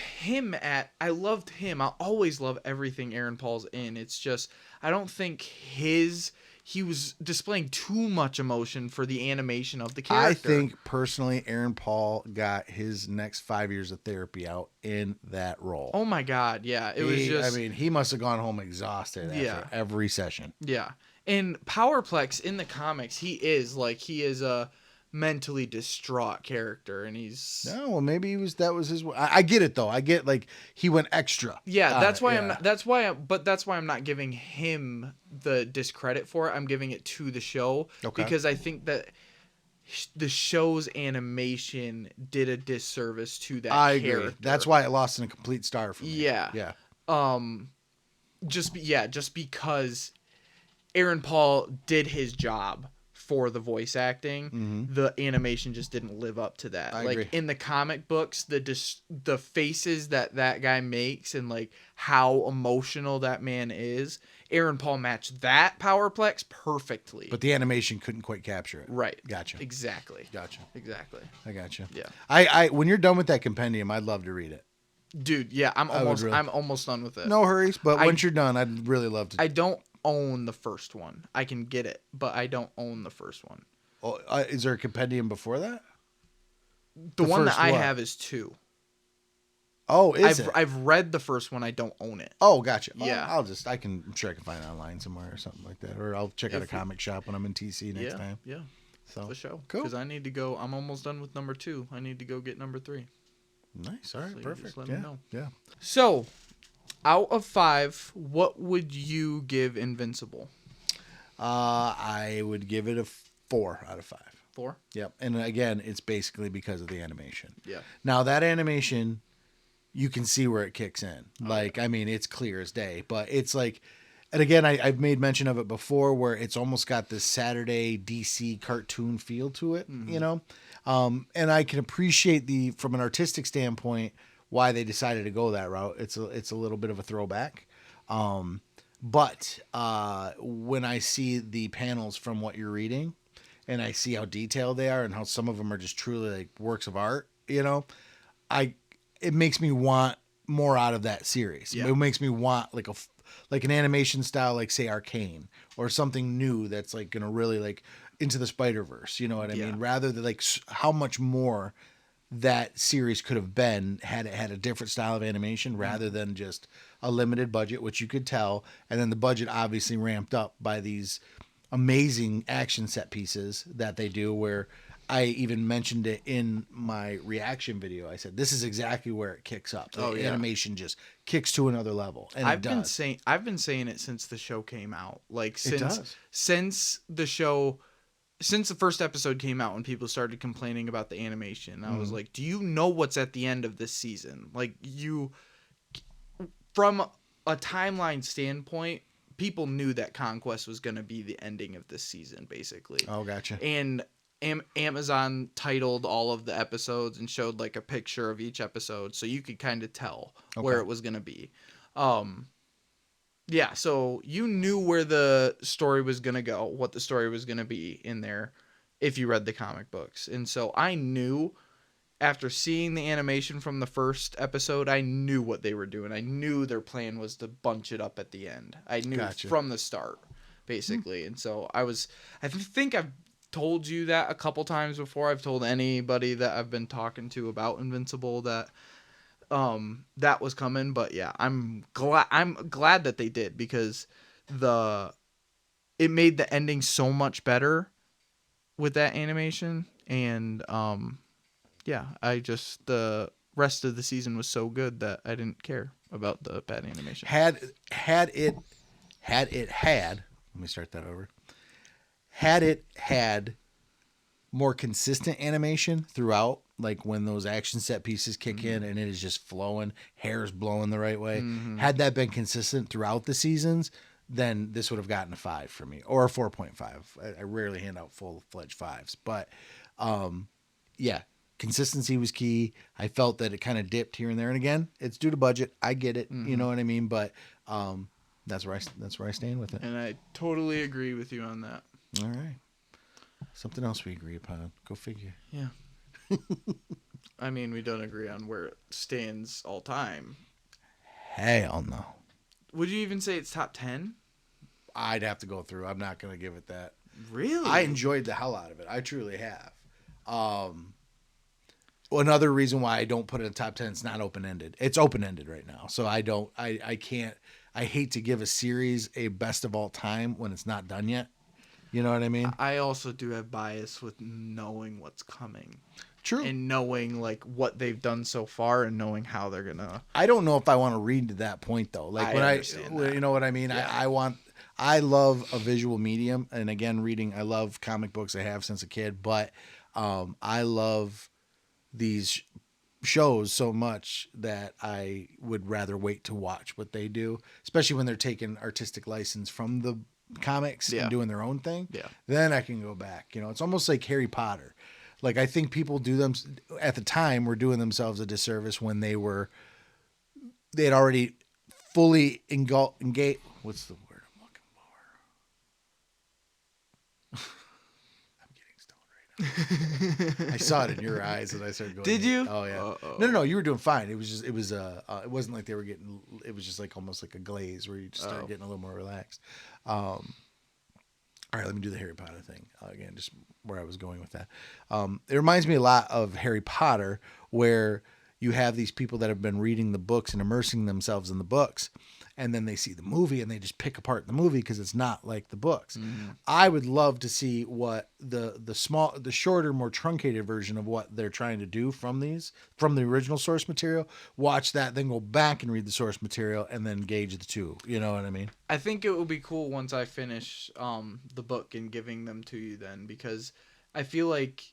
I loved him. I always love everything Aaron Paul's in. It's just I don't think he was displaying too much emotion for the animation of the character. I think personally Aaron Paul got his next 5 years of therapy out in that role. Oh my God, yeah. I mean, he must have gone home exhausted after every session. Yeah. And Powerplex in the comics, he is a mentally distraught character, and he's No, well, maybe that was his. I get it though. I get like he went extra. Yeah, that's why I'm not giving him the discredit for it. I'm giving it to the show because I think that the show's animation did a disservice to that character. Agree. That's why it lost in a complete star for me. Yeah. Just because Aaron Paul did his job for the voice acting, the animation just didn't live up to that. I like agree. In the comic books, the faces that guy makes and like how emotional that man is, Aaron Paul matched that Powerplex perfectly. But the animation couldn't quite capture it. Right. Gotcha. Exactly. Gotcha. Exactly. I gotcha. Yeah. I when you're done with that compendium, I'd love to read it. Dude, yeah, I'm almost done with it. No hurries, but once you're done, I'd really love to. I don't own the first one. I can get it, but I don't own the first one. Oh, is there a compendium before that? The one that I have is 2. Oh, I've read the first one. I don't own it. Oh, gotcha. Yeah. I'm sure I can find it online somewhere or something like that. Or I'll check out a comic shop when I'm in TC next time. Yeah. So the show. Cool. Because I need to go. I'm almost done with number 2. I need to go get number 3. Nice. All right. So perfect. just let me know. Yeah. So, out of 5, what would you give Invincible? I would give it a 4 out of 5. 4? Yep. And again, it's basically because of the animation. Yeah. Now that animation, you can see where it kicks in. I mean, it's clear as day. But it's like, and again, I've made mention of it before, where it's almost got this Saturday DC cartoon feel to it. You know, and I can appreciate from an artistic standpoint why they decided to go that route. It's a little bit of a throwback. But when I see the panels from what you're reading, and I see how detailed they are, and how some of them are just truly like works of art, you know, it makes me want more out of that series. Yeah. It makes me want like an animation style, like say Arcane, or something new that's like gonna really like Into the Spider-Verse. You know what I mean? Rather than like how much more that series could have been had it had a different style of animation rather than just a limited budget, which you could tell. And then the budget obviously ramped up by these amazing action set pieces that they do, where I even mentioned it in my reaction video. I said, this is exactly where it kicks up. The animation just kicks to another level. And I've been saying it since the show came out. Like since the first episode came out, when people started complaining about the animation, I was like, do you know what's at the end of this season? Like, from a timeline standpoint, people knew that Conquest was going to be the ending of this season, basically. Oh, gotcha. And Amazon titled all of the episodes and showed like a picture of each episode, so you could kind of tell where it was going to be. Yeah, so you knew where the story was going to go, what the story was going to be in there if you read the comic books. And so I knew, after seeing the animation from the first episode, I knew what they were doing. I knew their plan was to bunch it up at the end. I knew from the start, basically. And so I think I've told you that a couple times before. I've told anybody that I've been talking to about Invincible that that was coming. But yeah, I'm glad that they did, because it made the ending so much better with that animation. And yeah, I just rest of the season was so good that I didn't care about the bad animation. Had let me start that over. Had it had more consistent animation throughout, like when those action set pieces kick in and it is just flowing, hair's blowing the right way. Had that been consistent throughout the seasons, then this would have gotten a 5 for me, or a 4.5. I rarely hand out full-fledged 5s, but yeah, consistency was key. I felt that it kind of dipped here and there, and again, it's due to budget. I get it, you know what I mean, but that's where I stand with it. And I totally agree with you on that. All right. Something else we agree upon. Go figure. Yeah. I mean, we don't agree on where it stands all time. Hell no. Would you even say it's top 10? I'd have to go through. I'm not going to give it that. Really? I enjoyed the hell out of it. I truly have. Another reason why I don't put it in top 10, it's not open-ended. It's open-ended right now. So I can't, I hate to give a series a best of all time when it's not done yet. You know what I mean? I also do have bias with knowing what's coming. True. And knowing like what they've done so far and knowing how they're gonna. I don't know if I want to read to that point though. Like you know what I mean? Yeah. I love a visual medium, and again, reading. I love comic books. I have since a kid, but I love these shows so much that I would rather wait to watch what they do, especially when they're taking artistic license from the comics and doing their own thing. Yeah. Then I can go back. You know, it's almost like Harry Potter. Like, I think people at the time were doing themselves a disservice when they had already fully engaged. What's the word I'm looking for? I'm getting stoned right now. I saw it in your eyes and I started going. Did you? Oh yeah. Uh-oh. No, you were doing fine. It was it wasn't like they were getting, it was just like almost like a glaze where you just started getting a little more relaxed. All right, let me do the Harry Potter thing again, just where I was going with that. It reminds me a lot of Harry Potter, where you have these people that have been reading the books and immersing themselves in the books, and then they see the movie and they just pick apart the movie because it's not like the books. Mm-hmm. I would love to see what the shorter, more truncated version of what they're trying to do from the original source material. Watch that, then go back and read the source material, and then gauge the two. You know what I mean? I think it would be cool once I finish the book and giving them to you then, because I feel like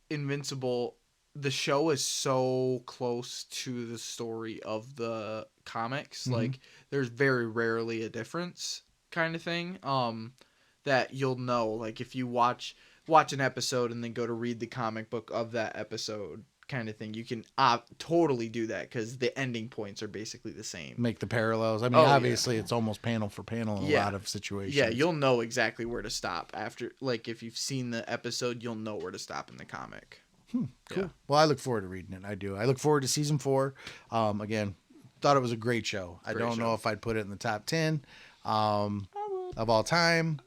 Invincible, the show is so close to the story of the comics. Mm-hmm. Like, there's very rarely a difference kind of thing that you'll know. Like, if you watch an episode and then go to read the comic book of that episode kind of thing, you can totally do that because the ending points are basically the same. Make the parallels. I mean, obviously it's almost panel for panel in a lot of situations. Yeah, you'll know exactly where to stop after. Like, if you've seen the episode, you'll know where to stop in the comic. Cool. Yeah. Well, I look forward to reading it. I do. I look forward to season 4. Again, thought it was a great show. I don't know if I'd put it in the top 10 of all time.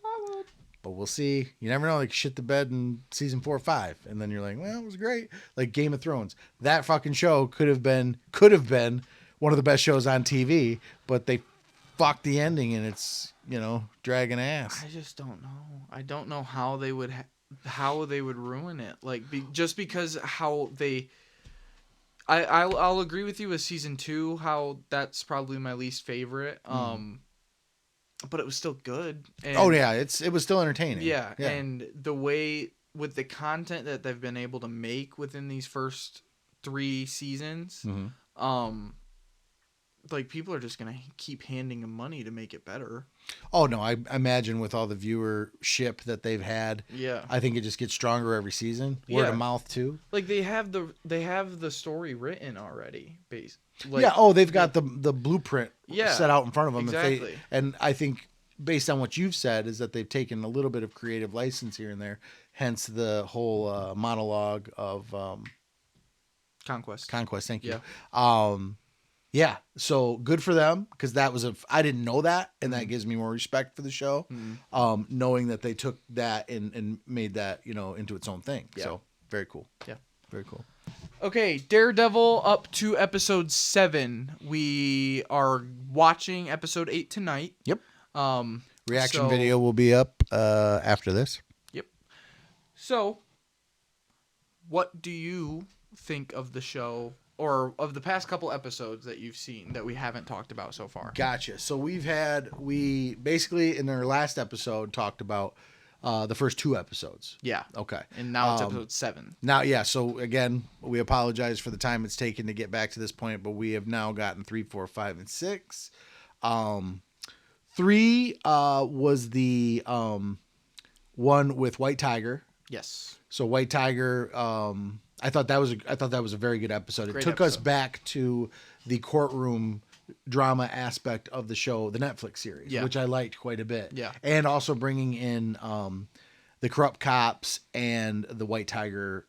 But we'll see. You never know. Like, shit the bed in season 4 or 5, and then you're like, well, it was great. Like Game of Thrones. That fucking show could have been one of the best shows on TV, but they fucked the ending, and it's, dragging ass. I just don't know. I don't know how they would ruin it. Like, just because how they. I'll agree with you with season 2. How that's probably my least favorite. But it was still good. And, it was still entertaining. Yeah, and the way with the content that they've been able to make within these first 3 seasons, like, people are just gonna keep handing them money to make it better. Oh no, I imagine with all the viewership that they've had, I think it just gets stronger every season. Word of mouth too. Like, they have the story written already, based. Like, they've got the blueprint set out in front of them. Exactly. And I think, based on what you've said, is that they've taken a little bit of creative license here and there. Hence the whole monologue of Conquest. Thank you. Yeah. So good for them, because that was I didn't know that, and that gives me more respect for the show. Knowing that they took that and made that into its own thing. Yeah. So very cool. Yeah. Very cool. Okay, Daredevil up to episode 7. We are watching episode 8 tonight. Yep. Reaction video will be up after this. Yep. So, what do you think of the show or of the past couple episodes that you've seen that we haven't talked about so far. Gotcha. So we basically in our last episode talked about the first 2 episodes. Yeah. Okay. And now it's episode 7. Now, yeah. So again, we apologize for the time it's taken to get back to this point, but we have now gotten 3, 4, 5, and 6. 3 was the one with White Tiger. Yes. So White Tiger, I thought that was a very good episode. Great It took us episode. back to the courtroom drama aspect of the show, the Netflix series, Yeah. which I liked quite a bit. Yeah. And also bringing in the corrupt cops and the White Tiger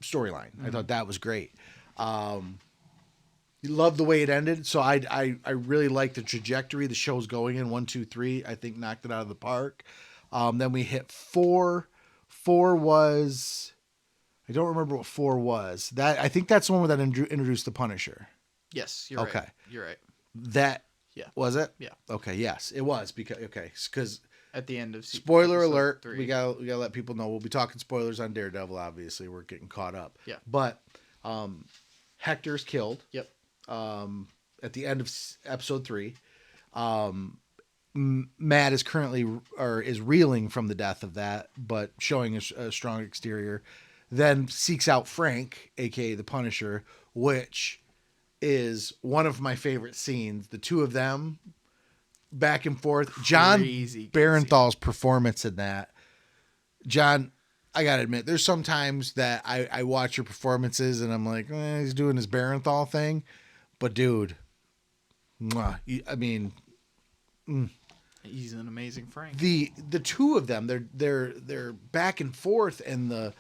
storyline. I thought that was great. Loved the way it ended. So I really liked the trajectory the show's going in. 1, 2, 3, I think knocked it out of the park. Then we hit 4. 4 was, I don't remember what 4 was. That I think that's the one that introduced the Punisher. Yes, you're Okay. right. You're right. That Yeah. was it. Yeah. Okay. Yes, it was because At the end of spoiler episode alert. 3. We gotta let people know we'll be talking spoilers on Daredevil. Obviously, we're getting caught up. Yeah. But Hector's killed. Yep. At the end of episode 3. Matt is currently is reeling from the death of that, but showing a strong exterior. Then seeks out Frank, aka the Punisher, which is one of my favorite scenes. The two of them back and forth. John Crazy Barenthal's performance in that. John, I gotta admit, there's sometimes that I watch your performances and I'm like, he's doing his Barenthal thing, but dude, mwah, I mean. He's an amazing Frank. The two of them, they're back and forth, and the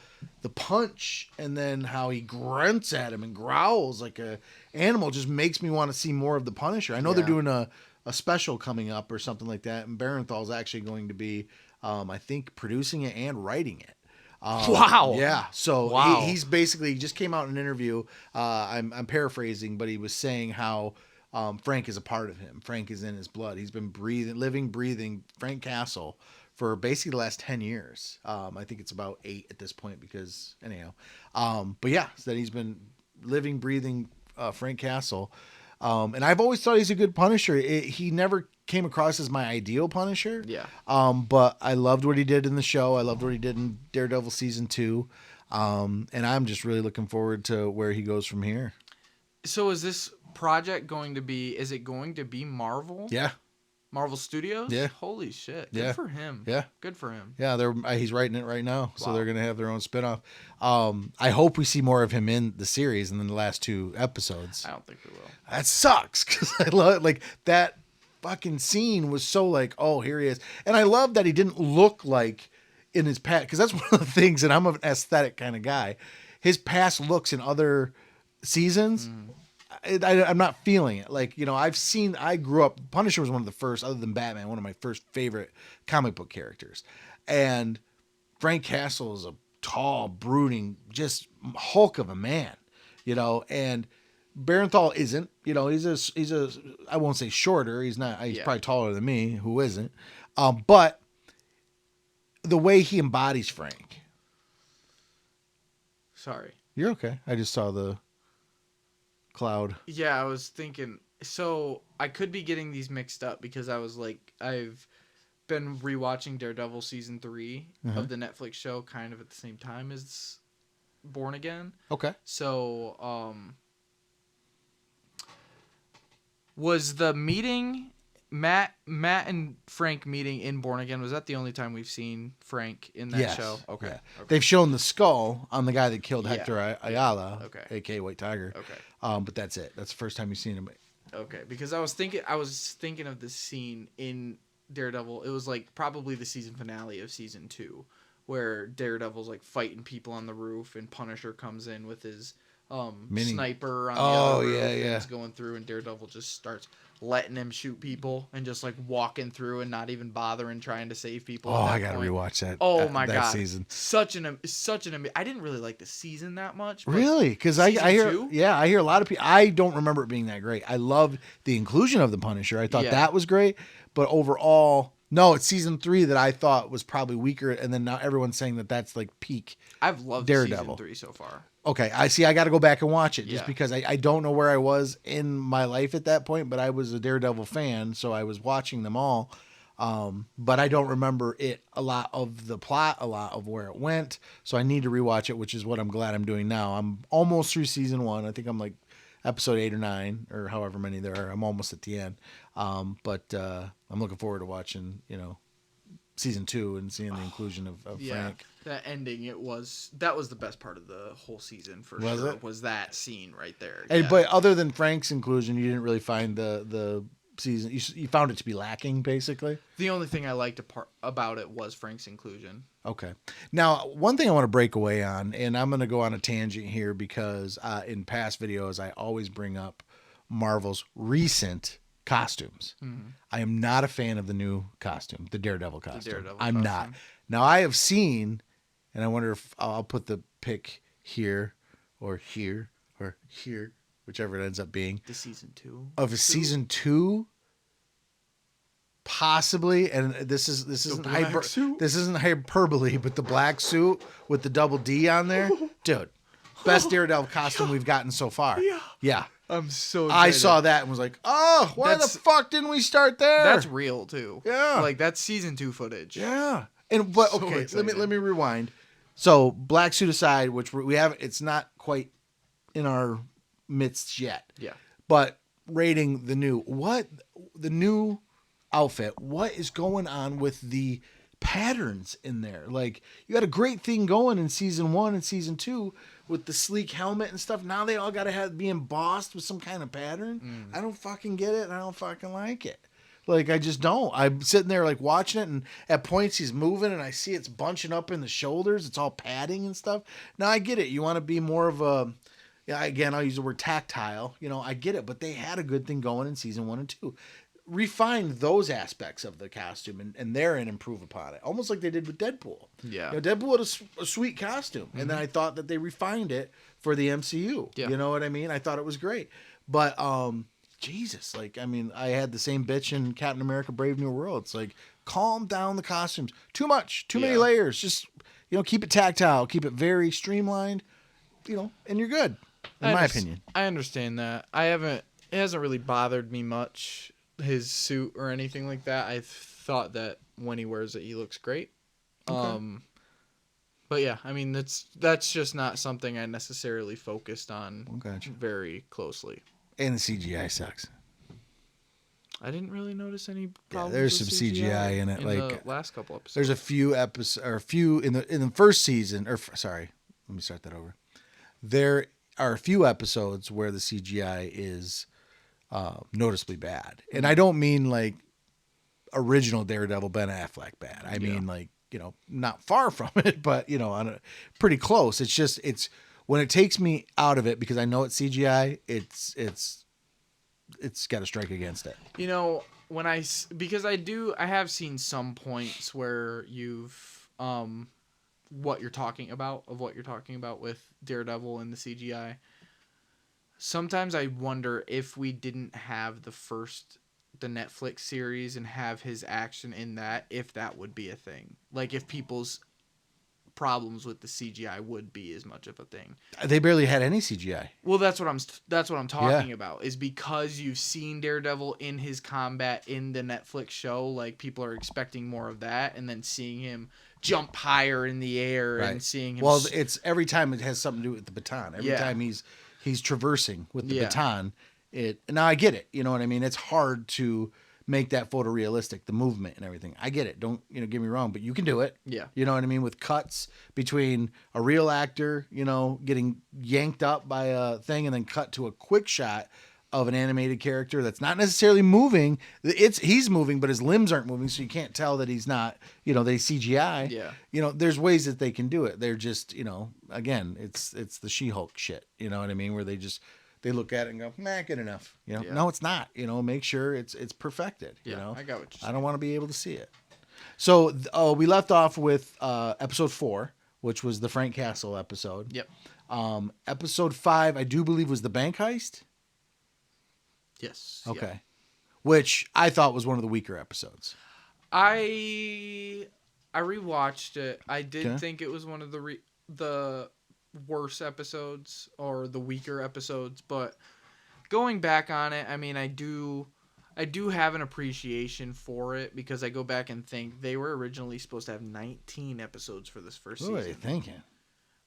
punch, and then how he grunts at him and growls like a animal just makes me want to see more of the Punisher. I know they're doing a special coming up or something like that, and Barenthal's actually going to be, I think, producing it and writing it. Wow. Yeah. So Wow. He's basically he just came out in an interview. I'm paraphrasing, but he was saying how. Frank is a part of him. Frank is in his blood. He's been breathing Frank Castle for basically the last 10 years. I think it's about 8 at this point because anyhow. But yeah, so that he's been living, breathing Frank Castle. And I've always thought he's a good Punisher. He never came across as my ideal Punisher. Yeah. But I loved what he did in the show. I loved what he did in Daredevil season 2. And I'm just really looking forward to where he goes from here. So is this project going to be Marvel? Yeah. Marvel Studios? Yeah. Holy shit. Good Yeah. for him. Yeah. Good for him. Yeah, he's writing it right now, so Wow. they're gonna have their own spinoff. I hope we see more of him in the series and in the last 2 episodes. I don't think we will. That sucks because I love it. Like that fucking scene was so like, oh, here he is, and I love that he didn't look like in his past because that's one of the things, and I'm an aesthetic kind of guy. His past looks in other seasons. I'm not feeling it. Like, I grew up, Punisher was one of the first, other than Batman, one of my first favorite comic book characters. And Frank Castle is a tall, brooding, just hulk of a man, and Barenthal isn't, he's a, I won't say shorter. He's not, he's probably taller than me, who isn't. But the way he embodies Frank. Sorry. You're okay. I just saw the cloud. Yeah, I was thinking. So I could be getting these mixed up because I was like, I've been rewatching Daredevil season 3 of the Netflix show kind of at the same time as Born Again. Okay. So, was the meeting Matt and Frank meeting in Born Again? Was that the only time we've seen Frank in that show? Okay. Yeah. Okay. They've shown the skull on the guy that killed Yeah. Hector Ayala, Okay. aka White Tiger. Okay. But that's it. That's the first time you've seen him. Okay, because I was thinking of this scene in Daredevil. It was like probably the season finale of season 2, where Daredevil's like fighting people on the roof, and Punisher comes in with his sniper on the other roof, and it's going through, and Daredevil just starts letting him shoot people and just like walking through and not even bothering trying to save people. Oh, I gotta rewatch that. Oh my that god, season. such an I didn't really like the season that much. But Really? Because I hear, 2? I hear a lot of people. I don't remember it being that great. I love the inclusion of the Punisher. I thought that was great, but overall, No, it's season 3 that I thought was probably weaker, and then now everyone's saying that that's like peak. I've loved Daredevil. season 3 so far. Okay, I see. I got to go back and watch it just Yeah. because I don't know where I was in my life at that point, but I was a Daredevil fan, so I was watching them all. But I don't remember a lot of the plot, a lot of where it went. So I need to rewatch it, which is what I'm glad I'm doing now. I'm almost through season 1. I think I'm like episode 8 or 9 or however many there are. I'm almost at the end. But I'm looking forward to watching, season 2 and seeing the inclusion of Frank. That ending, that was the best part of the whole season for Was sure. it? Was that scene right there? And, yeah. But other than Frank's inclusion, you didn't really find the season. You found it to be lacking, basically. The only thing I liked about it was Frank's inclusion. Okay. Now, one thing I want to break away on, and I'm going to go on a tangent here because in past videos, I always bring up Marvel's recent costumes. Mm-hmm. I am not a fan of the new costume, the Daredevil costume. Daredevil I'm costume. not. Now, I have seen, and I wonder if I'll put the pic here, whichever it ends up being. The season 2 of season 2, possibly, and this isn't hyperbole, but the black suit with the double D on there, dude, best Daredevil costume we've gotten so far. Yeah. I'm so excited. I saw that and was like, oh, why the fuck didn't we start there? That's real too. Yeah. Like that's season 2 footage. Yeah. But So okay, excited. let me rewind. So black suit aside, which we have, it's not quite in our midst yet. Yeah. But rating the new outfit, what is going on with the patterns in there? Like, you got a great thing going in season 1 and season 2 with the sleek helmet and stuff. Now they all got to be embossed with some kind of pattern. I don't fucking get it, and I don't fucking like it. Like, I just don't. I'm sitting there, like, watching it, and at points he's moving, and I see it's bunching up in the shoulders. It's all padding and stuff. Now, I get it. You want to be more of a... Yeah, again, I'll use the word tactile. I get it. But they had a good thing going in season 1 and 2. Refine those aspects of the costume and therein improve upon it. Almost like they did with Deadpool. Yeah. Deadpool had a sweet costume. And then I thought that they refined it for the MCU. Yeah. You know what I mean? I thought it was great. But, Jesus, I had the same bitch in Captain America Brave New World. It's like, calm down the costumes. Too much. Too many layers. Just, keep it tactile. Keep it very streamlined, and you're good. In my opinion. I understand that. It hasn't really bothered me much, his suit or anything like that. I thought that when he wears it, he looks great. Okay. But yeah, that's just not something I necessarily focused on very closely. And the CGI sucks. I didn't really notice any problems. There's with some CGI in it. the last couple episodes. There's a few episodes, or a few in the first season. Sorry, let me start that over. There are a few episodes where the CGI is noticeably bad, and I don't mean like original Daredevil Ben Affleck bad. I mean like not far from it, but pretty close. It's when it takes me out of it because I know it's CGI. It's got to strike against it. Because I have seen some points where you've what you're talking about with Daredevil and the CGI. Sometimes I wonder if we didn't have the Netflix series and have his action in that, if that would be a thing. Like if people's problems with the CGI would be as much of a thing. They barely had any CGI. Well, that's what I'm talking about, is because you've seen Daredevil in his combat in the Netflix show, like people are expecting more of that, and then seeing him jump higher in the air and seeing him. Well, it's every time it has something to do with the baton. Every time he's traversing with the baton. Now I get it. You know what I mean? It's hard to make that photorealistic, the movement and everything. I get it. Don't get me wrong, but you can do it. Yeah. You know what I mean? With cuts between a real actor, getting yanked up by a thing and then cut to a quick shot of an animated character that's not necessarily moving. He's moving, but his limbs aren't moving, so you can't tell that he's not, they CGI. Yeah. There's ways that they can do it. They're just, again, it's the She-Hulk shit. You know what I mean? Where they look at it and go, nah, good enough. No, it's not. Make sure it's perfected. I got what you're saying. I don't want to be able to see it. So we left off with episode 4, which was the Frank Castle episode. Yep. Episode 5, I do believe, was the bank heist. Yes. Okay. Yeah. Which I thought was one of the weaker episodes. I rewatched it. I did Okay. think it was one of the worse episodes or the weaker episodes, but going back on it, I mean, I do have an appreciation for it because I go back and think they were originally supposed to have 19 episodes for this first What are season. you thinking?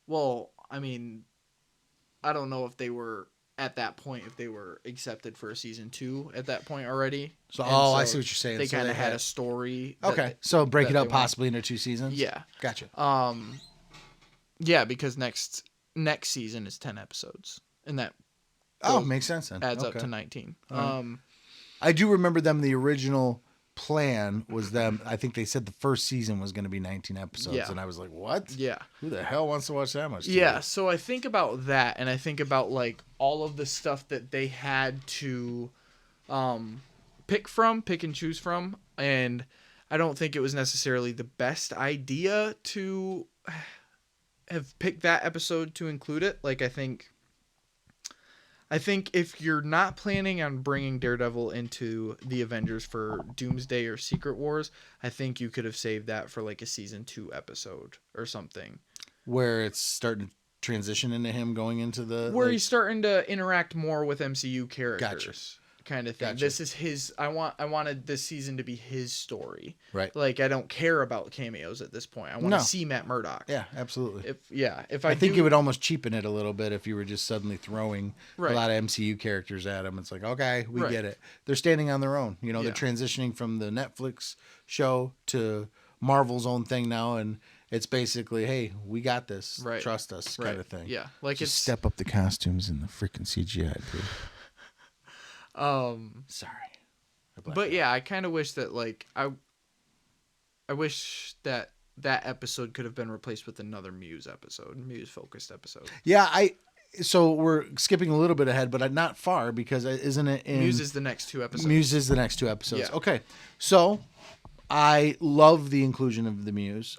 Well, I mean, I don't know if they were at that point, if they were accepted for a season 2 at that point already. So, And I see what you're saying. They So kind of had a story. Okay, so break that it up they wanted- possibly into 2 seasons. Yeah. Gotcha. Yeah, because next season is 10 episodes, and that Makes sense then. adds up Okay. to 19. Right. I do remember them. The original plan was them. I think they said the first season was going to be 19 episodes, Yeah. and I was like, "What? Yeah. Who the hell wants to watch that much?" TV? Yeah, so I think about that, and I think about like all of the stuff that they had to pick and choose from, and I don't think it was necessarily the best idea to have picked that episode to include it. Like I think if you're not planning on bringing Daredevil into the Avengers for Doomsday or Secret Wars, I think you could have saved that for like a season 2 episode or something. Where it's starting to transition into him going into the Where he's starting to interact more with MCU characters. Gotcha. Kind of thing. Gotcha. This is his I wanted this season to be his story. Right. Like I don't care about cameos at this point. I want to see Matt Murdock. Yeah, absolutely. If I think it would almost cheapen it a little bit if you were just suddenly throwing Right. a lot of MCU characters at them. It's like, okay, we Right. get it. They're standing on their own. You know, Yeah. they're transitioning from the Netflix show to Marvel's own thing now, and it's basically, hey, we got this. Right. Trust us, kind of thing. Yeah. Like Just it's step up the costumes and the freaking CGI, dude. Sorry. But yeah, I kind of wish that like I wish that episode could have been replaced with another Muse focused episode. Yeah, so we're skipping a little bit ahead, but not far because isn't it in Muse is the next 2 episodes. Muse is the next 2 episodes. Yeah. Okay. So I love the inclusion of Muse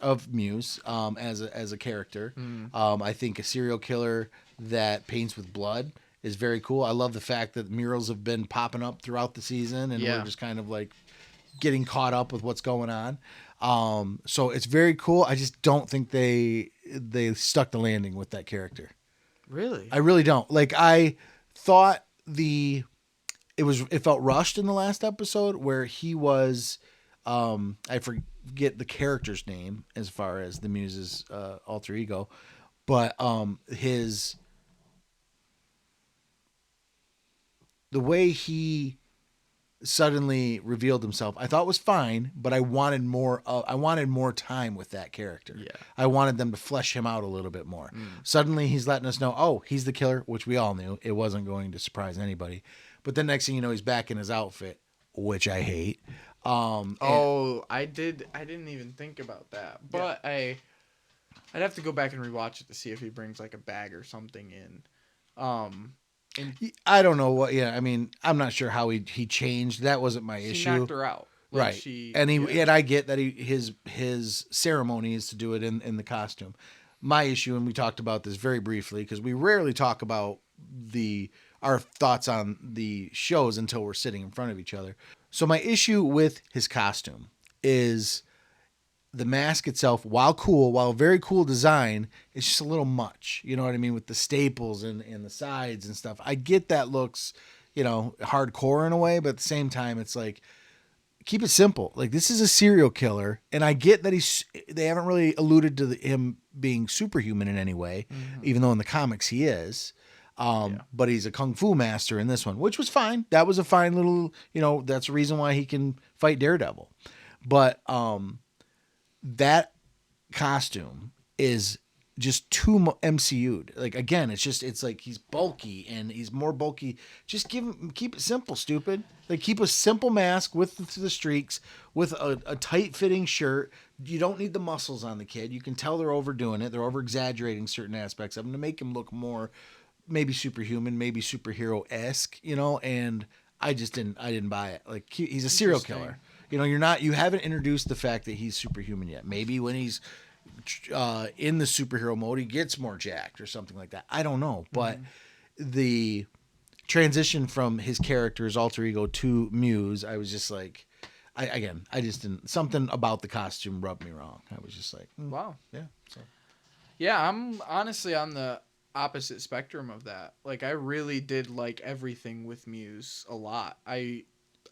as a character. I think a serial killer that paints with blood is very cool. I love the fact that murals have been popping up throughout the season, and we're just kind of like getting caught up with what's going on. So it's very cool. I just don't think they stuck the landing with that character. Really? I really don't. Like I thought it felt rushed in the last episode where he was. I forget the character's name as far as the Muse's alter ego, but the way he suddenly revealed himself, I thought was fine, but I wanted more. I wanted more time with that character. Yeah. I wanted them to flesh him out a little bit more. Suddenly, he's letting us know, oh, he's the killer, which we all knew. It wasn't going to surprise anybody. But then next thing you know, he's back in his outfit, which I hate. I didn't even think about that, but I'd have to go back and rewatch it to see if he brings like a bag or something in. I don't know what. Yeah, I mean, I'm not sure how he changed. That wasn't my issue. He knocked her out, like right? And I get that his ceremony is to do it in the costume. My issue, and we talked about this very briefly because we rarely talk about our thoughts on the shows until we're sitting in front of each other. So my issue with his costume is the mask itself, while very cool design, it's just a little much. You know what I mean? With the staples and the sides and stuff. I get that looks, hardcore in a way, but at the same time, it's like, keep it simple. Like, this is a serial killer, and I get that they haven't really alluded to him being superhuman in any way, even though in the comics he is. But he's a kung fu master in this one, which was fine. That was a fine little, that's the reason why he can fight Daredevil. But that costume is just too MCU'd. Like, again, it's like he's bulky and he's more bulky. Just keep it simple, stupid. Like, keep a simple mask with the streaks, with a tight fitting shirt. You don't need the muscles on the kid. You can tell they're overdoing it. They're over exaggerating certain aspects of him to make him look more maybe superhuman, maybe superhero-esque, and I didn't buy it. Like, he's a serial killer. You haven't introduced the fact that he's superhuman yet. Maybe when he's in the superhero mode, he gets more jacked or something like that. I don't know. But the transition from his character's alter ego to Muse, I was just like, I just didn't. Something about the costume rubbed me wrong. I was just like, Wow. yeah. So Yeah, I'm honestly on the opposite spectrum of that. Like, I really did like everything with Muse a lot. I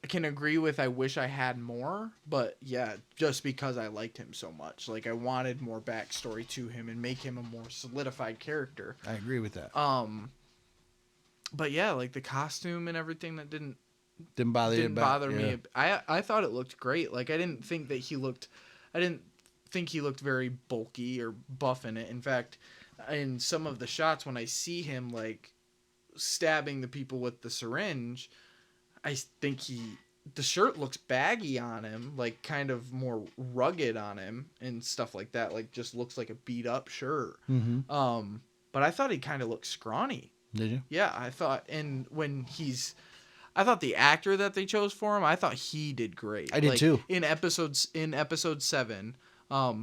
can agree with I wish I had more, but yeah, just because I liked him so much. Like, I wanted more backstory to him and make him a more solidified character. I agree with that. But yeah, like the costume and everything that didn't Didn't bother me. I thought it looked great. Like, I didn't think he looked very bulky or buff in it. In fact, in some of the shots when I see him like stabbing the people with the syringe, I think the shirt looks baggy on him, like kind of more rugged on him and stuff like that. Like, just looks like a beat up shirt. Mm-hmm. But I thought he kind of looked scrawny. Did you? Yeah, I thought, and I thought the actor that they chose for him, I thought he did great. I did too. In episode 7,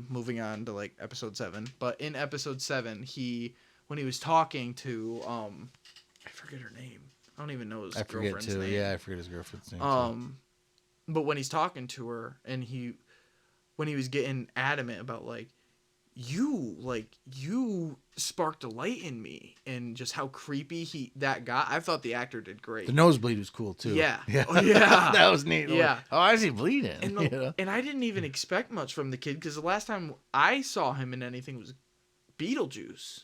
moving on to like episode 7, but in episode 7, when he was talking to I forget her name. I don't even know his girlfriend's name. Yeah, I forget his girlfriend's name. But when he's talking to her and when he was getting adamant about like you sparked a light in me, and just how creepy that got. I thought the actor did great. The nosebleed was cool too. Yeah. Yeah. Oh, yeah. That was neat. Yeah. Oh, why is he bleeding? And I didn't even expect much from the kid, because the last time I saw him in anything was Beetlejuice.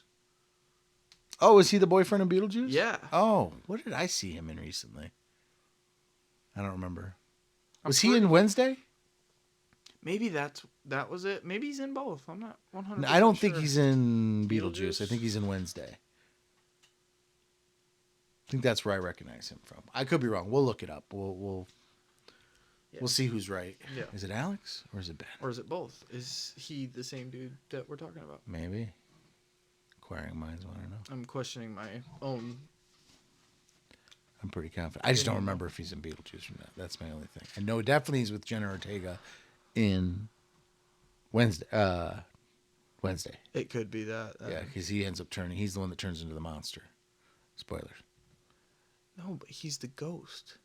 Oh, was he the boyfriend of Beetlejuice? Yeah. Oh, what did I see him in recently? I don't remember. Was he in Wednesday? Maybe that was it. Maybe he's in both. I'm not 100%. I don't sure. think he's in Beetlejuice. Beetlejuice? I think he's in Wednesday. I think that's where I recognize him from. I could be wrong. We'll look it up. We'll see who's right. Yeah. Is it Alex or is it Ben? Or is it both? Is he the same dude that we're talking about? Maybe. Inquiring minds want to know. I'm questioning my own. I'm pretty confident. I just don't remember if he's in Beetlejuice or not. That's my only thing. I know definitely he's with Jenna Ortega in Wednesday. It could be that. Yeah, because he ends up turning. He's the one that turns into the monster. Spoilers. No, but he's the ghost.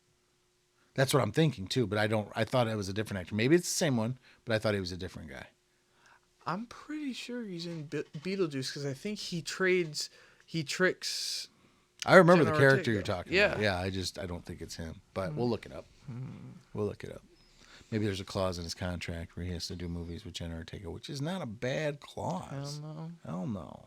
That's what I'm thinking too. But I thought it was a different actor. Maybe it's the same one, but I thought he was a different guy. I'm pretty sure he's in Beetlejuice, because I think he tricks. I remember Jenna the character Ortega. you're talking Yeah. about. Yeah, I don't think it's him. But we'll look it up. We'll look it up. Maybe there's a clause in his contract where he has to do movies with Jenna Ortega, which is not a bad clause. Hell no. Hell no.